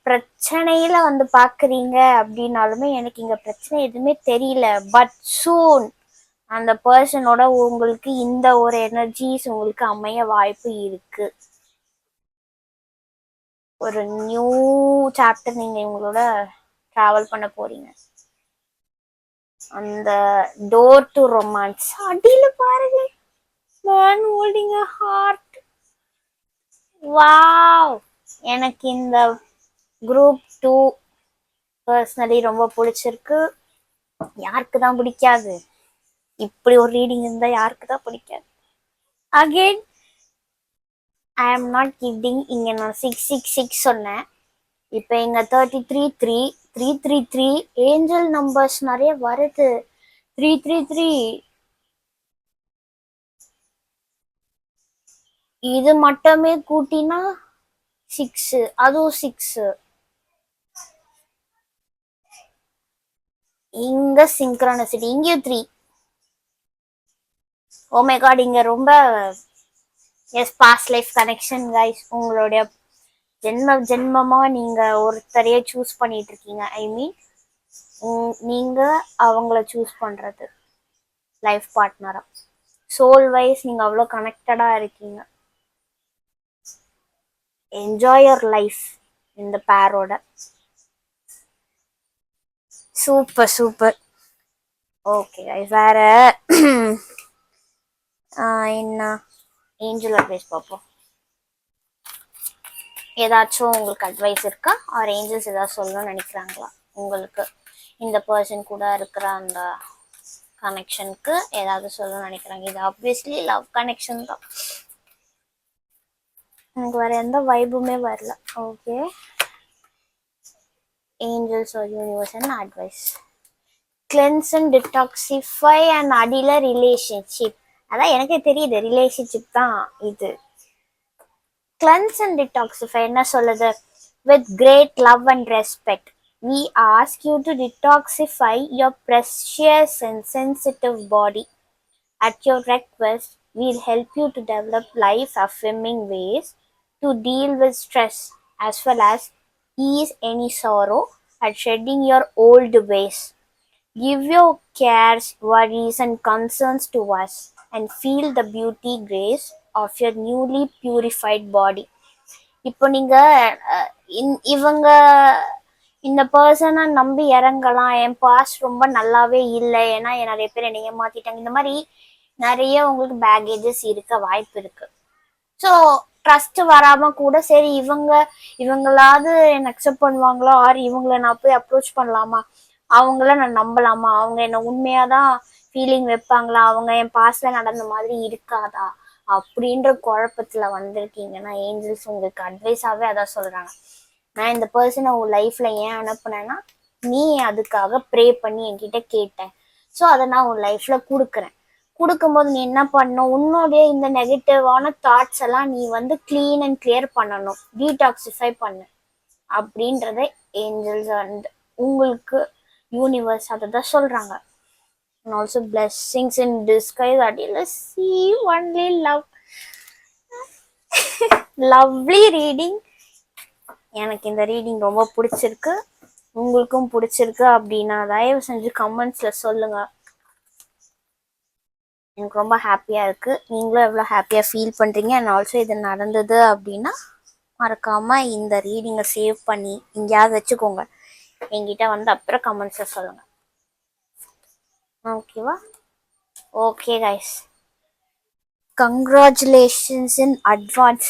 Speaker 1: பிரச்சனையில வந்து பாக்குறீங்க அப்படின்னாலுமே எனக்கு இங்க பிரச்சனை எதுவுமே தெரியல. பட் சூன் அந்த பர்சனோட உங்களுக்கு இந்த ஒரு எனர்ஜிஸ் உங்களுக்கு அமைய வாய்ப்பு இருக்கு. ஒரு நியூ சாப்டர் நீங்க இவங்களோட டிராவல் பண்ண போறீங்க. அந்த டோர் டு ரொமான்ஸ் அடியில பாருங்க, man holding a heart. Wow. எனக்கு இந்த குரூப் 2 பர்சனலி ரொம்ப பிடிச்சிருக்கு. யாருக்கு தான் பிடிக்காது? இப்படி ஒரு ரீடிங் இருந்தா யாருக்கு தான் பிடிக்காது? Again I am not kidding. இங்க நான் 666 சொன்னேன், இப்போ இங்க 33 333 ஏஞ்சல் நம்பர்ஸ் நிறைய வருது. 333 இது மட்டுமே கூட்டினா 6, அதுவும் 6. இங்க சிங்க்ரானிசிட்டி, இங்கேயும் 3. ஓ மை காட், இங்க ரொம்ப yes past life connection guys. உங்களுடைய ஜென்மமா நீங்க ஒருத்தரையே சூஸ் பண்ணிட்டு இருக்கீங்க. ஐ மீன் நீங்க அவங்கள சூஸ் பண்றது லைஃப் பார்ட்னரா. சோல் வைஸ் நீங்க அவ்வளோ கனெக்டடா இருக்கீங்க. என்ஜாய் யுவர் லைஃப் இந்த பேரோட. Super super. ஓகே கைஸ், வேற என்ன ஏஞ்சல் அட்வைஸ் பார்ப்போம். ஏதாச்சும் உங்களுக்கு அட்வைஸ் இருக்கா, ஆர் ஏஞ்சல்ஸ் ஏதாவது சொல்லணும்னு நினைக்கிறாங்களா உங்களுக்கு இந்த பர்சன் கூட இருக்கிற அந்த கனெக்ஷனுக்கு ஏதாவது சொல்லணும்னு நினைக்கிறாங்க? இது ஆப்வியஸ்லி லவ் கனெக்ஷன் தான். எனக்கு வேற எந்த வைபுமே வரல. ஓகே, ஏஞ்சல்ஸ் ஆர் யூனிவர்ஸ் என்ன advice? Cleanse and detoxify and அடியில ரிலேஷன்ஷிப். அதான் எனக்கே தெரியுது, ரிலேஷன்ஷிப் தான் இது. கிளென்ஸ் அண்ட் டிடாக்சிஃபை என்ன சொல்லுது? With great love and respect, we ask you to detoxify your precious and sensitive body. At your request, we'll help you to develop life-affirming ways to deal with stress, as well as ease any sorrow at shedding your old ways. Give your cares, worries, and concerns to us, and feel the beauty grace of your newly purified body. இப்போ நீங்க இவங்க இந்த பர்சனை நம்பி இறங்கலாம். என் past ரொம்ப நல்லாவே இல்லை, ஏன்னா நிறைய பேர் என்னை ஏமாத்திட்டாங்க, இந்த மாதிரி நிறைய உங்களுக்கு பேகேஜஸ் இருக்க வாய்ப்பு இருக்கு. ஸோ ட்ரஸ்ட் வராம கூட சரி இவங்களாவது என்னை அக்செப்ட் பண்ணுவாங்களோ, ஆர் இவங்கள நான் போய் அப்ரோச் பண்ணலாமா, அவங்கள நான் நம்பலாமா, அவங்க என்ன உண்மையாதான் ஃபீலிங் வைப்பாங்களா, அவங்க என் பாஸ்ட்ல நடந்த மாதிரி இருக்காதா அப்படின்ற குழப்பத்துல வந்திருக்கீங்கன்னா ஏஞ்சல்ஸ் உங்களுக்கு அட்வைஸாவே அதான் சொல்றாங்க. நான் இந்த பர்சனை உன் லைஃப்ல ஏன் அனுப்புனேன்னா, நீ அதுக்காக ப்ரே பண்ணி என்கிட்ட கேட்டேன். ஸோ அதை நான் உன் லைஃப்ல கொடுக்கும்போது நீ என்ன பண்ணணும், உன்னுடைய இந்த நெகட்டிவான தாட்ஸ் எல்லாம் நீ கிளீன் அண்ட் கிளியர் பண்ணணும், டீடாக்சிஃபை பண்ணு அப்படின்றத ஏஞ்சல்ஸ் அண்ட் உங்களுக்கு யூனிவர்ஸ் அதை தான் சொல்றாங்க. And also blessings in disguise. Let's see only love. Lovely reading. எனக்கு இந்த ரீடிங் ரொம்ப பிடிச்சிருக்கு. உங்களுக்கும் பிடிச்சிருக்கு அப்படின்னா தயவு செஞ்சு கமெண்ட்ஸ்ல சொல்லுங்க. எனக்கு ரொம்ப ஹாப்பியா இருக்கு. நீங்களும் எவ்வளோ ஹாப்பியா ஃபீல் பண்றீங்க. அண்ட் ஆல்சோ இது நடந்தது அப்படின்னா மறக்காம இந்த ரீடிங்கை சேவ் பண்ணி எங்கேயாவது வச்சுக்கோங்க. என்கிட்ட அப்புறம் கமெண்ட்ஸ்ல சொல்லுங்க. ஓகேவா? Okay guys, congratulations in advance.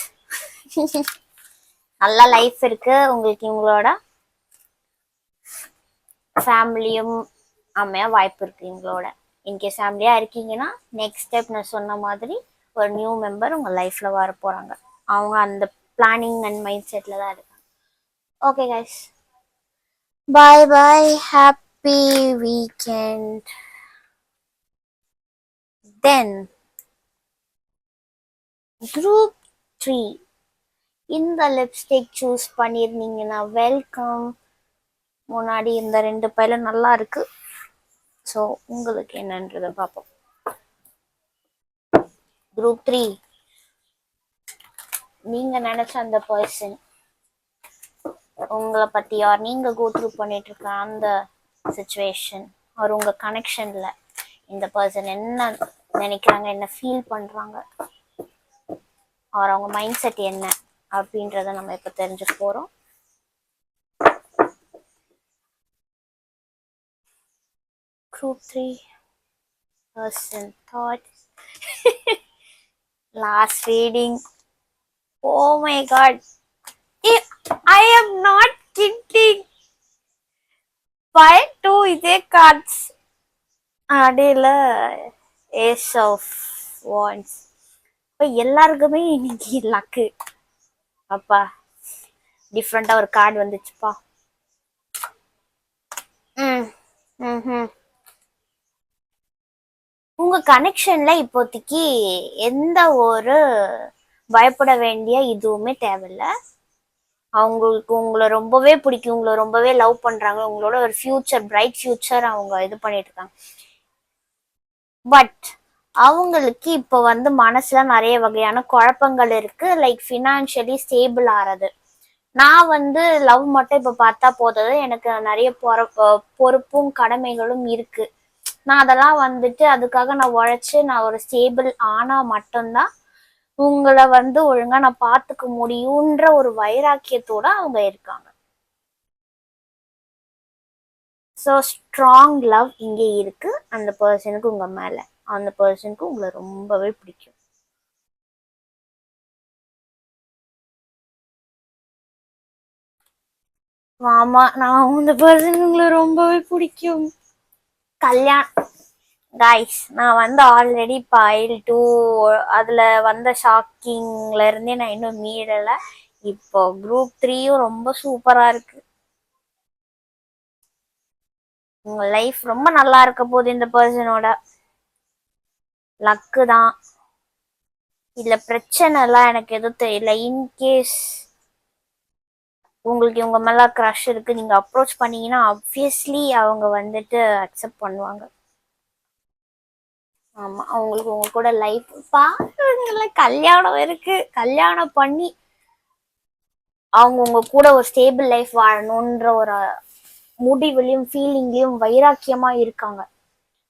Speaker 1: நல்ல லைஃப் இருக்கு உங்களுக்கு. உங்களோட ஃபேமிலியும் அமைய வாய்ப்பு இருக்கு. உங்களோட இன்கேஸ் ஃபேமிலியா இருக்கீங்கன்னா நெக்ஸ்ட் ஸ்டெப் நான் சொன்ன மாதிரி ஒரு நியூ மெம்பர் உங்க லைஃப்ல வர போறாங்க. அவங்க அந்த பிளானிங் அண்ட் மைண்ட் செட்ல தான் இருக்காங்க. ஓகே கைஸ், பாய் பாய், ஹாப்பி வீக்கெண்ட். தென் குரூப் 3 இந்த லிப்ஸ்டிக் சூஸ் பண்ணியிருந்தீங்கன்னா வெல்கம். முன்னாடி இந்த 2 பையில நல்லா இருக்கு. ஸோ உங்களுக்கு என்னன்றதை பார்ப்போம். குரூப் 3 நீங்க நினைச்ச அந்த பர்சன் உங்களை பத்தி, யார் நீங்க கோ த்ரூ பண்ணிட்டு இருக்க அந்த சிச்சுவேஷன், ஒரு உங்க கனெக்ஷன்ல இந்த பர்சன் என்ன நினைக்கிறாங்க, என்ன ஃபீல் பண்றாங்க, அவங்க மைண்ட் செட் என்ன அப்படின்றத நம்ம இப்ப தெரிஞ்சுக்க போறோம். Group 3 person thought. Last reading. Oh my god, I am not kidding. 5 2 இதே cards அடியில Ace of Wands. எல்லாருக்குமே இன்னைக்கு லக்கு. அப்பா டிஃப்ரெண்டா ஒரு கார்டு வந்துச்சுப்பா. உங்க கனெக்ஷன்ல இப்போதைக்கு எந்த ஒரு பயப்பட வேண்டிய இதுவுமே தேவையில்லை. அவங்களுக்கு உங்களை ரொம்பவே பிடிக்கும், உங்களை ரொம்பவே லவ் பண்றாங்க, உங்களோட ஒரு ஃபியூச்சர், பிரைட் ஃபியூச்சர் அவங்க இது பண்ணிட்டு இருக்காங்க. பட் அவங்களுக்கு இப்போ வந்து மனசுல நிறைய வகையான குழப்பங்கள் இருக்கு. லைக் ஃபினான்ஷியலி ஸ்டேபிள் ஆறது. நான் வந்து லவ் மட்டும் இப்போ பார்த்தா போதாது, எனக்கு நிறைய பொறுப்பும் கடமைகளும் இருக்கு. நான் அதெல்லாம் வந்துட்டு அதுக்காக நான் உழைச்சு நான் ஒரு ஸ்டேபிள் ஆனா மட்டும்தான் உங்களை வந்து ஒழுங்கா நான் பார்த்துக்க முடியுன்ற ஒரு வைராக்கியத்தோட அவங்க இருக்காங்க. ஸோ ஸ்ட்ராங் லவ் இங்கே இருக்கு அந்த பர்சனுக்கு உங்க மேல. அந்த பர்சனுக்கு உங்களை ரொம்பவே பிடிக்கும். ஆமா, நான் அந்த பர்சனுக்கு உங்களை ரொம்பவே பிடிக்கும். கல்யாணம் கைஸ், நான் வந்து ஆல்ரெடி பைல் டூ அதில் வந்த ஷாக்கிங்ல இருந்தே நான் இன்னும் மீறலை. இப்போ குரூப் 3யும் ரொம்ப சூப்பராக இருக்கு. உங்க லைஃப் ரொம்ப நல்லா இருக்க போகுது இந்த பர்சனோட. லக்கு தான். இதுல பிரச்சனை எல்லாம் எனக்கு எதுவும் தெரியல. இன்கேஸ் உங்களுக்கு இவங்க மேல க்ரஷ் இருக்கு, நீங்க அப்ரோச் பண்ணீங்கன்னா ஆப்வியஸ்லி அவங்க வந்துட்டு அக்செப்ட் பண்ணுவாங்க. ஆமா, அவங்களுக்கு உங்க கூட லைஃப் பாருங்கள, கல்யாணம் இருக்கு. கல்யாணம் பண்ணி அவங்க உங்க கூட ஒரு ஸ்டேபிள் லைஃப் வாழணுன்ற ஒரு முடிவுலையும் ஃபீலிங்லயும் வைராக்கியமா இருக்காங்க.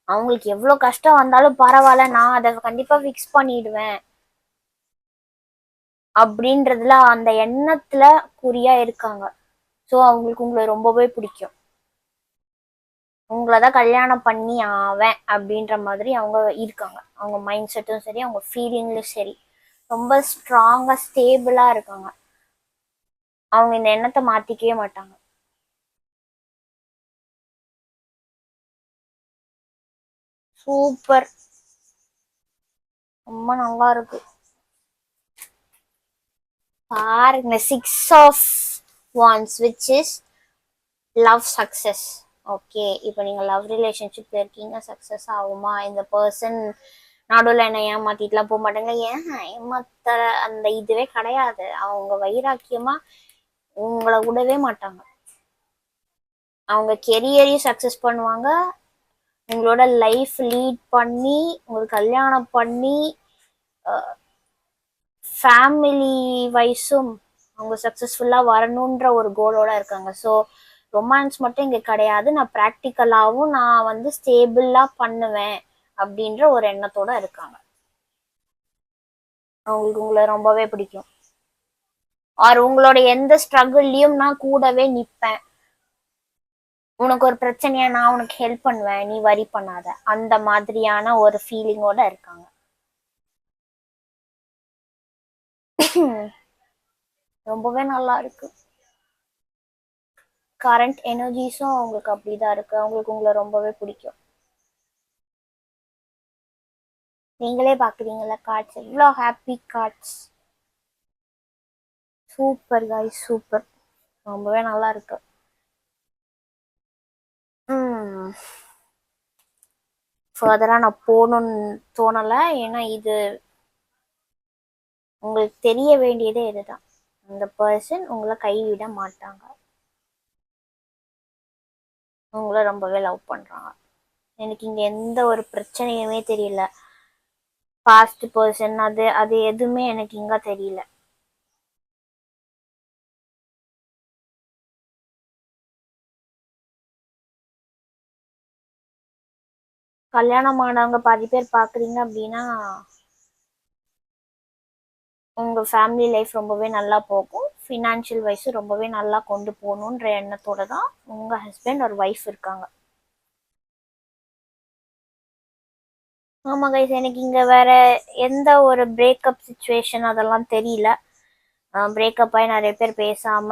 Speaker 1: அவங்களுக்கு எவ்வளவு கஷ்டம் வந்தாலும் பரவாயில்ல, நான் அதை கண்டிப்பா ஃபிக்ஸ் பண்ணிடுவேன் அப்படின்றதுல அந்த எண்ணத்துல குறியா இருக்காங்க. ஸோ அவங்களுக்கு உங்களை ரொம்பவே பிடிக்கும். உங்களை தான் கல்யாணம் பண்ணி ஆவேன் அப்படின்ற மாதிரி அவங்க இருக்காங்க. அவங்க மைண்ட் செட்டும் சரி, அவங்க ஃபீலிங்லும் சரி, ரொம்ப ஸ்ட்ராங்கா ஸ்டேபிளா இருக்காங்க. அவங்க இந்த எண்ணத்தை மாத்திக்கவே மாட்டாங்க. சூப்பர், ரொம்ப நல்லா இருக்கு. பாருங்க, 6 of Wands which is love success. Okay, இப்போ நீங்க லவ் ரிலேஷன்ஷிப்ல இருக்கீங்க, சக்சஸ் ஆகுமா? இந்த பர்சன் நடுவில் என்ன ஏமாத்திட்டுலாம் போக மாட்டாங்க. ஏன் ஏமாத்த அந்த இதுவே கிடையாது. அவங்க வைராக்கியமா உங்களை விடவே மாட்டாங்க. அவங்க கெரியரையும் சக்சஸ் பண்ணுவாங்க, உங்களோட லைஃப் லீட் பண்ணி உங்களுக்கு கல்யாணம் பண்ணி ஃபேமிலி வைஸும் அவங்க சக்ஸஸ்ஃபுல்லாக வரணுன்ற ஒரு கோலோட இருக்காங்க. ஸோ ரொமான்ஸ் மட்டும் இங்கே கிடையாது, நான் ப்ராக்டிக்கலாகவும் நான் வந்து ஸ்டேபிளாக பண்ணுவேன் அப்படின்ற ஒரு எண்ணத்தோட இருக்காங்க. அவங்களுக்கு உங்களை ரொம்பவே பிடிக்கும். ஆர் உங்களோட எந்த ஸ்ட்ரகிள்லையும் நான் கூடவே நிற்பேன், உனக்கு ஒரு பிரச்சனையா நான் உனக்கு ஹெல்ப் பண்ணுவேன், நீ வரி பண்ணாத, அந்த மாதிரியான ஒரு ஃபீலிங்கோட இருக்காங்க. ரொம்பவே நல்லா இருக்கு. கரண்ட் எனர்ஜிஸும் அவங்களுக்கு அப்படிதான் இருக்கு. அவங்களுக்கு உங்களை ரொம்பவே பிடிக்கும். நீங்களே பாக்குறீங்களா கார்ட்ஸ், எவ்வளோ happy cards. Super guys, super, ரொம்பவே நல்லா இருக்கு. ஃபர்தரா நான் போகணும்னு தோணலை. ஏன்னா இது உங்களுக்கு தெரிய வேண்டியதே இதுதான், அந்த பர்சன் உங்களை கைவிட மாட்டாங்க, உங்களை ரொம்பவே லவ் பண்றாங்க. எனக்கு இங்க எந்த ஒரு பிரச்சனையுமே தெரியல. பாஸ்ட் பர்சன் அது அது எதுவுமே எனக்கு இங்க தெரியல. கல்யாணம் ஆனவங்க பாதி பேர் பாக்குறீங்க அப்படின்னா உங்க ஃபேமிலி லைஃப் ரொம்பவே நல்லா போகும், ஃபினான்ஷியல் வைஸ் ரொம்பவே நல்லா கொண்டு போகணுன்ற எண்ணத்தோட தான் உங்க ஹஸ்பண்ட் ஒரு ஒய்ஃப் இருக்காங்க. ஆமா கைஸ், எனக்கு இங்க வேற எந்த ஒரு பிரேக்கப் சுச்சுவேஷன் அதெல்லாம் தெரியல. பிரேக்கப் ஆகி நிறைய பேர் பேசாம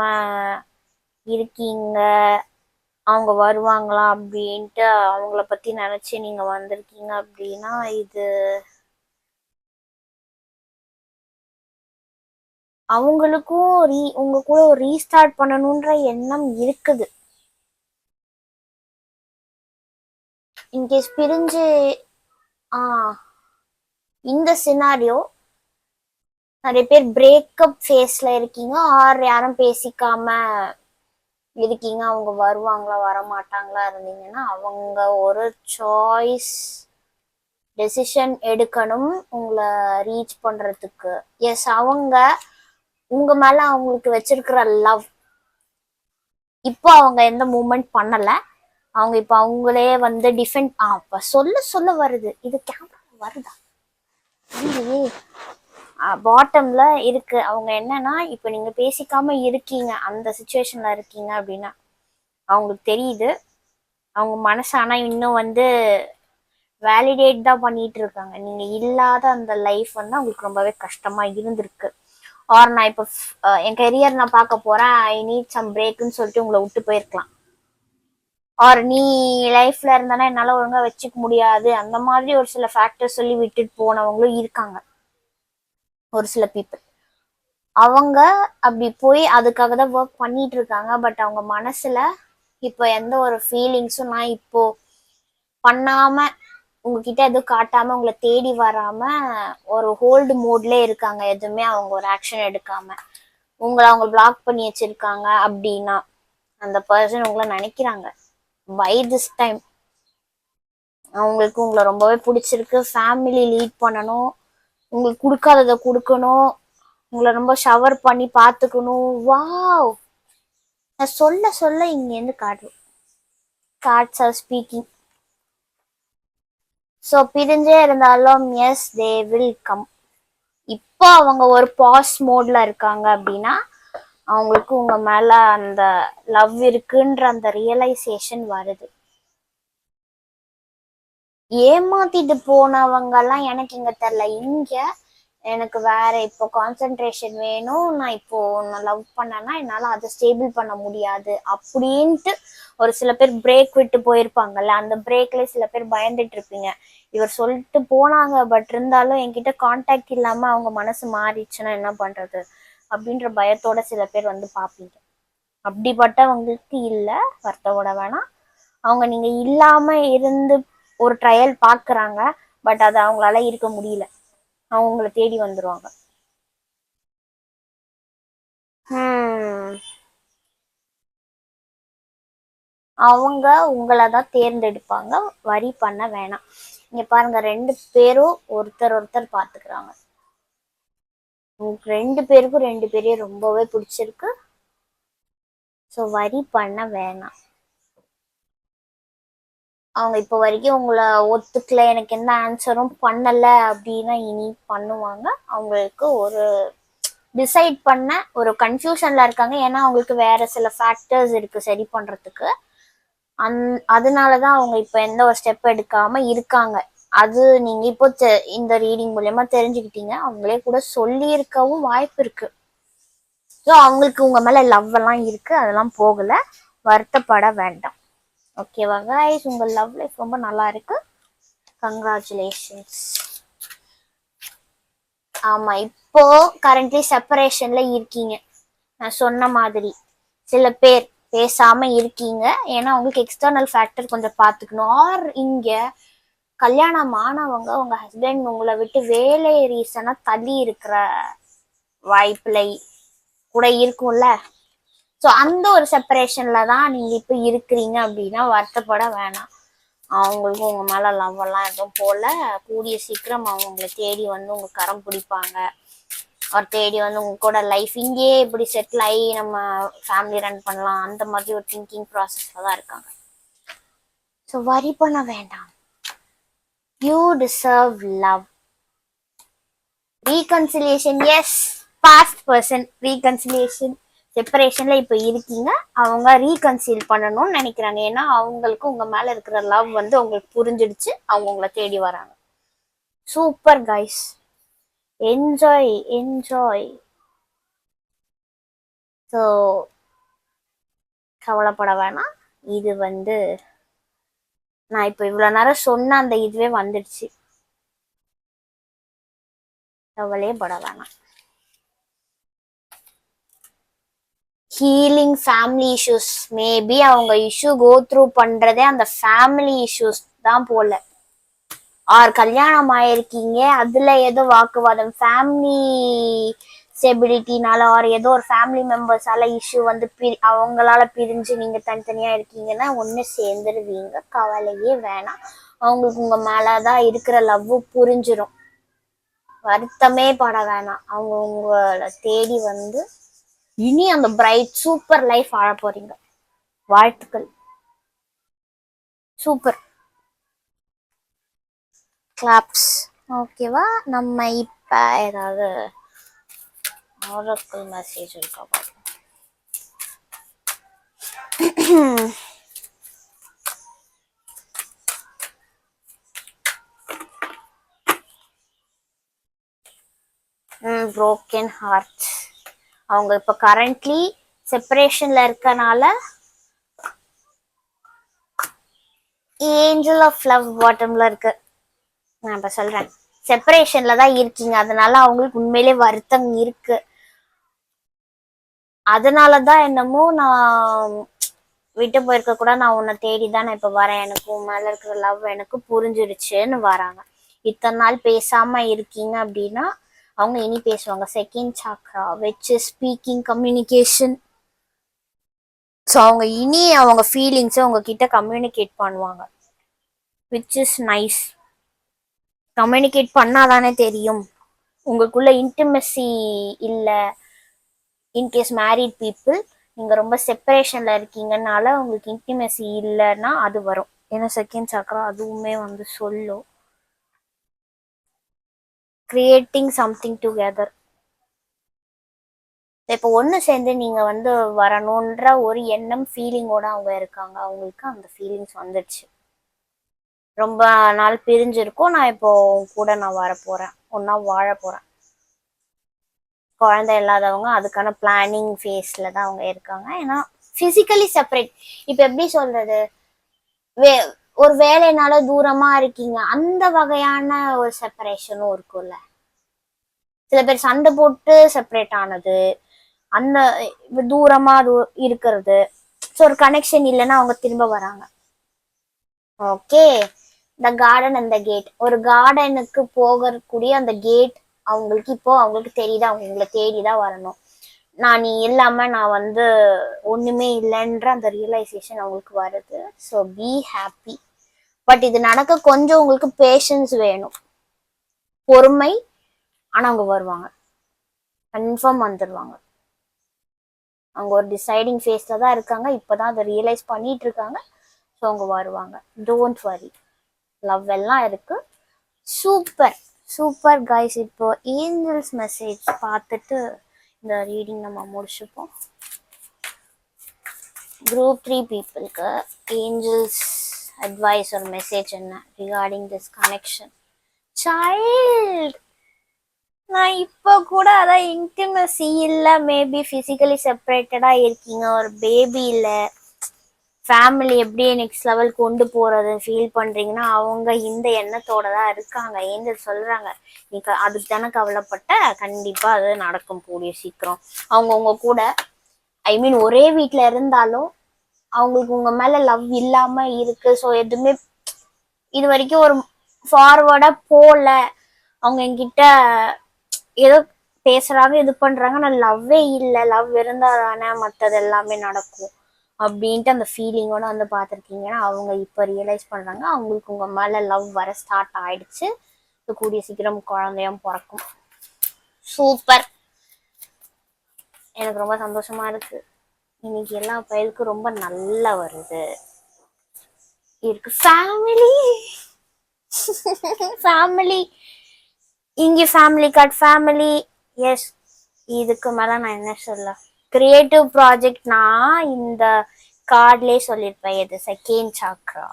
Speaker 1: இருக்கீங்க, அவங்க வருவாங்களா அப்படின்ட்டு அவங்கள பத்தி நினைச்சு நீங்க வந்திருக்கீங்க அப்படின்னா இது அவங்களுக்கும் உங்க கூட ஒரு ரீஸ்டார்ட் பண்ணணுன்ற எண்ணம் இருக்குது. இன்கேஸ் பிரிஞ்சு இந்த சினாரியோ நிறைய பேர் பிரேக்கப் ஃபேஸ்ல இருக்கீங்க, ஆர் யாரும் பேசிக்காம இருக்கீங்க, அவங்க வருவாங்களா வரமாட்டாங்களா இருந்தீங்கன்னா அவங்க ஒரு சாய்ஸ் டெசிஷன் எடுக்கணும் உங்களை ரீச் பண்றதுக்கு. எஸ், அவங்க உங்க மேல அவங்களுக்கு வச்சிருக்கிற லவ் இப்போ அவங்க எந்த மூமெண்ட் பண்ணல. அவங்க இப்போ அவங்களே வந்து டிஃபெண்ட் சொல்ல சொல்ல வருது. இது கேமரா வருதா இல்லையே, பாட்டம்ல இருக்கு. அவங்க என்னன்னா இப்போ நீங்க பேசிக்காம இருக்கீங்க, அந்த சுச்சுவேஷன்ல இருக்கீங்க அப்படின்னா அவங்களுக்கு தெரியுது. அவங்க மனசு ஆனா இன்னும் வந்து வேலிடேட் தான் பண்ணிட்டு இருக்காங்க. நீங்க இல்லாத அந்த லைஃப் வந்து அவங்களுக்கு ரொம்பவே கஷ்டமா இருந்திருக்கு. ஆர் நான் இப்போ என் கெரியர் நான் பார்க்க போறேன், ஐ நீட் சம் பிரேக்குன்னு சொல்லிட்டு உங்களை விட்டு போயிருக்கலாம். ஆர் நீ லைஃப்ல இருந்தானா என்னால ஒழுங்கா வச்சுக்க முடியாது, அந்த மாதிரி ஒரு சில ஃபேக்டர் சொல்லி விட்டுட்டு போனவங்களும் இருக்காங்க ஒரு சில பீப்புள். அவங்க அப்படி போய் அதுக்காக தான் ஒர்க் பண்ணிட்டு இருக்காங்க. பட் அவங்க மனசுல இப்போ எந்த ஒரு ஃபீலிங்ஸும் நான் இப்போ பண்ணாம உங்ககிட்ட எதுவும் காட்டாம உங்களை தேடி வராம ஒரு ஹோல்டு மோட்ல இருக்காங்க. எதுவுமே அவங்க ஒரு ஆக்ஷன் எடுக்காம உங்களை அவங்க பிளாக் பண்ணி வச்சிருக்காங்க அப்படின்னா அந்த பர்சன் உங்களை நினைக்கிறாங்க. பை திஸ் டைம் அவங்களுக்கு உங்களை ரொம்பவே பிடிச்சிருக்கு, ஃபேமிலி லீட் பண்ணணும், உங்களுக்கு கொடுக்காததை கொடுக்கணும், உங்களை ரொம்ப ஷவர் பண்ணி பார்த்துக்கணும். வாவ், நான் சொல்ல சொல்ல இங்கேருந்து கார்ட்ஸ் ஆர் ஸ்பீக்கிங். ஸோ பிரிஞ்சே இருந்தாலும் எஸ் தே வில் கம். இப்போ அவங்க ஒரு பாஸ் மோட்ல இருக்காங்க அப்படின்னா அவங்களுக்கு உங்க மேல அந்த லவ் இருக்குன்ற அந்த ரியலைசேஷன் வருது. ஏமாத்திட்டு போனவங்க எல்லாம் எனக்கு இங்க தெரியல, இங்க எனக்கு வேற இப்போ கான்சென்ட்ரேஷன் வேணும், நான் இப்போ நான் லவ் பண்ணேன்னா என்னால அதை ஸ்டேபிள் பண்ண முடியாது அப்படின்ட்டு ஒரு சில பேர் பிரேக் விட்டு போயிருப்பாங்கல்ல. அந்த பிரேக்ல சில பேர் பயந்துட்டு இருப்பீங்க, இவர் சொல்லிட்டு போனாங்க பட் இருந்தாலும் என்கிட்ட கான்டாக்ட் இல்லாம அவங்க மனசு மாறிடுச்சுன்னா என்ன பண்றது அப்படின்ற பயத்தோட சில பேர் வந்து பார்ப்பீங்க. அப்படிப்பட்டவங்களுக்கு இல்லை, வருத்தப்பட வேணாம். அவங்க நீங்க இல்லாம இருந்து ஒரு ட்ரையல் பாக்குறாங்க, பட் அது அவங்களால இருக்க முடியல, அவங்கள தேடி வந்துருவாங்க. அவங்க உங்களை தான் தேர்ந்தெடுப்பாங்க, வரி பண்ண வேணாம். இங்க பாருங்க, ரெண்டு பேரும் ஒருத்தர் ஒருத்தர் பாத்துக்கிறாங்க. உங்களுக்கு ரெண்டு பேருக்கும் ரெண்டு பேரையும் ரொம்பவே பிடிச்சிருக்கு. ஸோ வரி பண்ண வேணாம். அவங்க இப்போ வரைக்கும் உங்களை ஒத்துக்கல, எனக்கு எந்த ஆன்சரும் பண்ணல அப்படின்னா இனி பண்ணுவாங்க. அவங்களுக்கு ஒரு டிசைட் பண்ண ஒரு கன்ஃபியூஷன்ல இருக்காங்க. ஏன்னா அவங்களுக்கு வேற சில ஃபேக்டர்ஸ் இருக்கு சரி பண்றதுக்கு. அதனாலதான் அவங்க இப்ப எந்த ஒரு ஸ்டெப் எடுக்காம இருக்காங்க. அது நீங்க இப்போ இந்த ரீடிங் மூலயமா தெரிஞ்சுக்கிட்டீங்க. அவங்களே கூட சொல்லி இருக்கவும் வாய்ப்பு இருக்கு. ஸோ அவங்களுக்கு உங்க மேல லவ் எல்லாம் இருக்கு, அதெல்லாம் போகல, வருத்தப்பட வேண்டாம். ஓகேவா கைஸ், உங்க லவ் லைஃப் ரொம்ப நல்லா இருக்கு, கங்க்ராச்சுலேஷன்ஸ். ஆமா, இப்போ கரண்ட்லி செப்பரேஷன்ல இருக்கீங்க. நான் சொன்ன மாதிரி சில பேர் பேசாம இருக்கீங்க, ஏன்னா உங்களுக்கு எக்ஸ்டர்னல் ஃபேக்டர் கொஞ்சம் பார்த்துக்கணும். ஆர் இங்க கல்யாணம் ஆனவங்க உங்க ஹஸ்பண்ட் உங்களை விட்டு வேலை ரீசனா தள்ளி இருக்கிற வாய்ப்புல கூட இருக்கும்ல. ஸோ அந்த ஒரு செப்பரேஷன்ல தான் நீங்க இப்ப இருக்கிறீங்க அப்படின்னா வருத்தப்பட வேணாம். அவங்களுக்கும் உங்க மேல லவ் எல்லாம் எதுவும் போல, கூடிய சீக்கிரம் அவங்க உங்களை தேடி வந்து உங்க கரம் பிடிப்பாங்க. அவர் தேடி வந்து உங்க கூட லைஃப் இங்கேயே இப்படி செட்டில் ஆகி நம்ம ஃபேமிலி ரன் பண்ணலாம், அந்த மாதிரி ஒரு திங்கிங் ப்ராசஸ்ல தான் இருக்காங்க. ஸோ வரி பண்ண வேண்டாம். You deserve love. Reconciliation, yes, past person reconciliation செப்பரேஷன்ல இப்ப இருக்கீங்க, அவங்க ரீகன்சில் பண்ணணும்னு நினைக்கிறாங்க. ஏன்னா அவங்களுக்கு உங்க மேல இருக்கிற லவ் வந்து உங்களுக்கு புரிஞ்சிடுச்சு, அவங்க உங்களை தேடி வராங்க. Super guys, enjoy enjoy. So கவலைப்பட வேணாம். இது வந்து நான் இப்போ இவ்வளோ நேரம் சொன்ன அந்த இதுவே வந்துடுச்சு, கவலையே பட வேணாம். ஹீலிங் ஃபேமிலி இஷ்யூஸ், மேபி அவங்க இஷ்யூ கோ த்ரூ பண்றதே அந்த ஃபேமிலி இஷ்யூஸ் தான் போல. ஆர் கல்யாணம் ஆயிருக்கீங்க, அதுல ஏதோ வாக்குவாதம், ஃபேமிலி ஸ்டெபிலிட்டினால ஆர் ஏதோ ஒரு ஃபேமிலி மெம்பர்ஸால இஷ்யூ வந்து அவங்களால பிரிஞ்சு நீங்க தனித்தனியா இருக்கீங்கன்னா ஒன்று சேர்ந்துருவீங்க, கவலையே வேணாம். அவங்களுக்கு உங்க மேலதான் இருக்கிற லவ் புரிஞ்சிடும், வருத்தமே பட வேணாம். அவங்க உங்களை தேடி வந்து இனி அந்த பிரைட் சூப்பர் லைஃப் வாழ போறீங்க. வாழ்த்துக்கள். சூப்பர். கிளாப்ஸ். ஓகேவா? நம்ம இப்ப ஏதாவது ஆரக்கிள் மெசேஜ் இருக்கா பாருங்க. broken heart. அவங்க இப்ப கரண்ட்லி செப்பரேஷன்ல இருக்கனால ஏஞ்சல் ஆஃப் லவ் பாட்டம்ல இருக்கு. நான் இப்ப சொல்றேன், செப்பரேஷன்ல தான் இருக்கீங்க, அதனால அவங்களுக்கு உண்மையிலே வருத்தம் இருக்கு. அதனாலதான் என்னமோ நான் விட்டு போயிருக்க கூட, நான் உன்னை தேடிதான் நான் இப்ப வரேன், எனக்கு உன் மேல இருக்கிற லவ் எனக்கு புரிஞ்சிருச்சுன்னு வராங்க. இத்தனை நாள் பேசாம இருக்கீங்க அப்படின்னா அவங்க இனி பேசுவாங்க. Second chakra which is speaking communication. So அவங்க இனி அவங்க ஃபீலிங்ஸை உங்ககிட்ட கம்யூனிகேட் பண்ணுவாங்க, விச் இஸ் நைஸ். கம்யூனிகேட் பண்ணாதானே தெரியும். உங்களுக்குள்ள இன்டிமெசி இல்லை. இன்கேஸ் மேரிட் பீப்புள் நீங்க ரொம்ப செப்பரேஷன்ல இருக்கீங்கனால உங்களுக்கு இன்டிமெசி இல்லைன்னா அது வரும். ஏன்னா செகண்ட் சாக்ரா அதுவுமே வந்து சொல்லும் கிரியேட்டிங் சம்திங் டுகெதர். இப்போ ஒன்று சேர்ந்து நீங்க வந்து வரணுன்ற ஒரு எண்ணம் ஃபீலிங்கோட அவங்க இருக்காங்க. அவங்களுக்கு அந்த ஃபீலிங்ஸ் வந்துடுச்சு. ரொம்ப நாள் பிரிஞ்சிருக்கும், நான் இப்போ கூட நான் வர போறேன், ஒன்னா வாழ போறேன். குழந்தை இல்லாதவங்க அதுக்கான பிளானிங் ஃபேஸ்ல தான் அவங்க இருக்காங்க. ஏன்னா பிசிக்கலி செப்பரேட். இப்ப எப்படி சொல்றது, ஒரு வேலைனால தூரமா இருக்கீங்க, அந்த வகையான ஒரு செப்பரேஷனும் இருக்கும்ல. சில பேர் சண்டை போட்டு செப்பரேட் ஆனது, அந்த தூரமா இருக்கிறது. ஸோ ஒரு கனெக்ஷன் இல்லைன்னா அவங்க திரும்ப வராங்க. Okay. The garden and the gate. ஒரு கார்டனுக்கு போகக்கூடிய அந்த கேட் அவங்களுக்கு இப்போ அவங்களுக்கு தெரியுது, அவங்க உங்களை தேடிதான் வரணும். நான் நீ இல்லாம நான் வந்து ஒண்ணுமே இல்லைன்ற அந்த ரியலைசேஷன் அவங்களுக்கு வருது. So be happy. பட் இது நடக்க கொஞ்சம் உங்களுக்கு பேஷன்ஸ் வேணும், பொறுமை. ஆனா அவங்க வருவாங்க, கன்ஃபார்ம் வந்துடுவாங்க. அவங்க ஒரு டிசைடிங் ஃபேஸ்ல தான் இருக்காங்க, இப்பதான் அதை ரியலைஸ் பண்ணிட்டு இருக்காங்க. ஸோ அவங்க வருவாங்க, டோன்ட் வரி. லவ் எல்லாம் இருக்கு. Super super guys. இப்போ ஏஞ்சல்ஸ் மெசேஜ் பார்த்துட்டு இந்த ரீடிங் நம்ம முடிச்சுப்போம். குரூப் 3 பீப்புளுக்கு ஏஞ்சல்ஸ் அட்வைஸ் ஒரு மெசேஜ் என்ன ரிகார்டிங் திஸ் கனெக்ஷன்? சைல்ட், நான் இப்போ கூட அதான் இன்டிமசி இல்லை, மேபி ஃபிசிக்கலி செப்பரேட்டடா இருக்கீங்க, ஒரு பேபி இல்லை, ஃபேமிலி எப்படி நெக்ஸ்ட் லெவல் கொண்டு போறது ஃபீல் பண்றீங்கன்னா அவங்க இந்த எண்ணத்தோட தான் இருக்காங்க. ஏஞ்சல் சொல்றாங்க, நீ அதுக்கு தானே கவலைப்பட்ட, கண்டிப்பா அது நடக்கும் கூடிய சீக்கிரம். அவங்க உங்க கூட ஐ மீன் ஒரே வீட்டுல இருந்தாலும் அவங்களுக்கு உங்க மேல லவ் இல்லாம இருக்கு. ஸோ எதுவுமே இது வரைக்கும் ஒரு ஃபார்வர்டா போல. அவங்க என்கிட்ட ஏதோ பேசுறாங்க, இது பண்றாங்க, நான் லவ்வே இல்லை, லவ் இருந்தா தானே மற்றது எல்லாமே நடக்கும் அப்படின்ட்டு அந்த ஃபீலிங்கோட வந்து பார்த்துருக்கீங்கன்னா அவங்க இப்போ ரியலைஸ் பண்றாங்க அவங்களுக்கு உங்க மேல லவ் வர ஸ்டார்ட் ஆயிடுச்சு. கூடிய சீக்கிரம் குழந்தையும் பிறக்கும். சூப்பர். எனக்கு ரொம்ப சந்தோஷமா இருக்கு. இன்னைக்கு எல்லா பயிலுக்கும் ரொம்ப நல்லா வருது இருக்கு. ஃபேமிலி ஃபேமிலி இங்க ஃபேமிலி கார்டு ஃபேமிலி. எஸ், இதுக்கு மேல நான் என்ன சொல்ல. கிரியேட்டிவ் ப்ராஜெக்ட்னா இந்த கார்ட்லேயே சொல்லியிருப்பேன், எது செகண்ட் சாக்ரா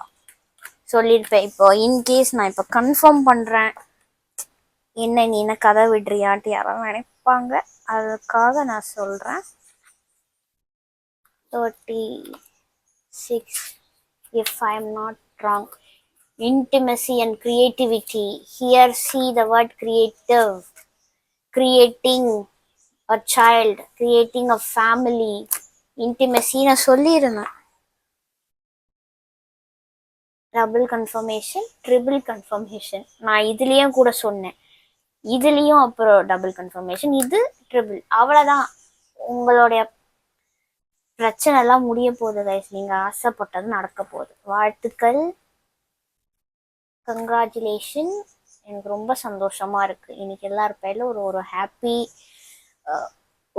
Speaker 1: சொல்லியிருப்பேன். இப்போ இன்கேஸ் நான் இப்போ கன்ஃபார்ம் பண்றேன், என்ன நீ என்ன கதை விடுறியான்ட்டு யாரும் நினைப்பாங்க, அதுக்காக நான் சொல்றேன். 36 if I'm not wrong. Intimacy and creativity. Here see the word creative. Creating a child, creating a family. Intimacy நான் சொல்லியிருந்தேன். Double confirmation, triple confirmation. நான் இதுலேயும் கூட சொன்னேன், இதுலேயும் அப்புறம் டபுள் கன்ஃபர்மேஷன், இது ட்ரிபிள். அவ்வளோதான், உங்களுடைய பிரச்சனை எல்லாம் முடிய போகுது கைஸ். நீங்கள் ஆசைப்பட்டது நடக்க போகுது. வாழ்த்துக்கள், கங்க்ராச்சுலேஷன். எனக்கு ரொம்ப சந்தோஷமாக இருக்குது. இன்னைக்கு எல்லார் பேரில் ஒரு ஹாப்பி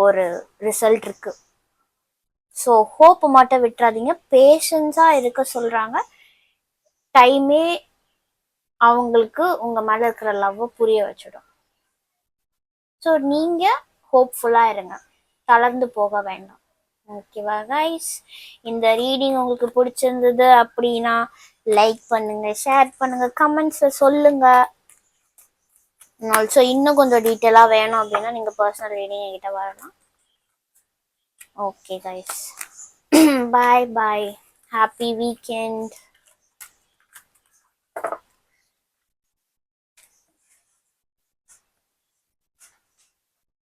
Speaker 1: ஒரு ரிசல்ட் இருக்குது. ஸோ ஹோப்பு மட்டும் விட்டுறாதீங்க, பேஷன்ஸாக இருக்க சொல்கிறாங்க. டைமே அவங்களுக்கு உங்கள் மேலே இருக்கிற லவ்வை புரிய வச்சிடும். ஸோ நீங்கள் ஹோப்ஃபுல்லாக இருங்க, தளர்ந்து போக வேண்டாம். ஓகேவா கைஸ்? இந்த ரீடிங் உங்களுக்கு பிடிச்சிருந்தது அப்படின்னா லைக் பண்ணுங்க, ஷேர் பண்ணுங்க, கமெண்ட்ஸை சொல்லுங்க. ஆல்சோ இன்னும் கொஞ்சம் டீட்டெயிலாக வேணும் அப்படின்னா நீங்கள் பர்சனல் ரீடிங் என்கிட்ட வரலாம். ஓகே கைஸ், பாய் பாய், ஹாப்பி வீக்கெண்ட்.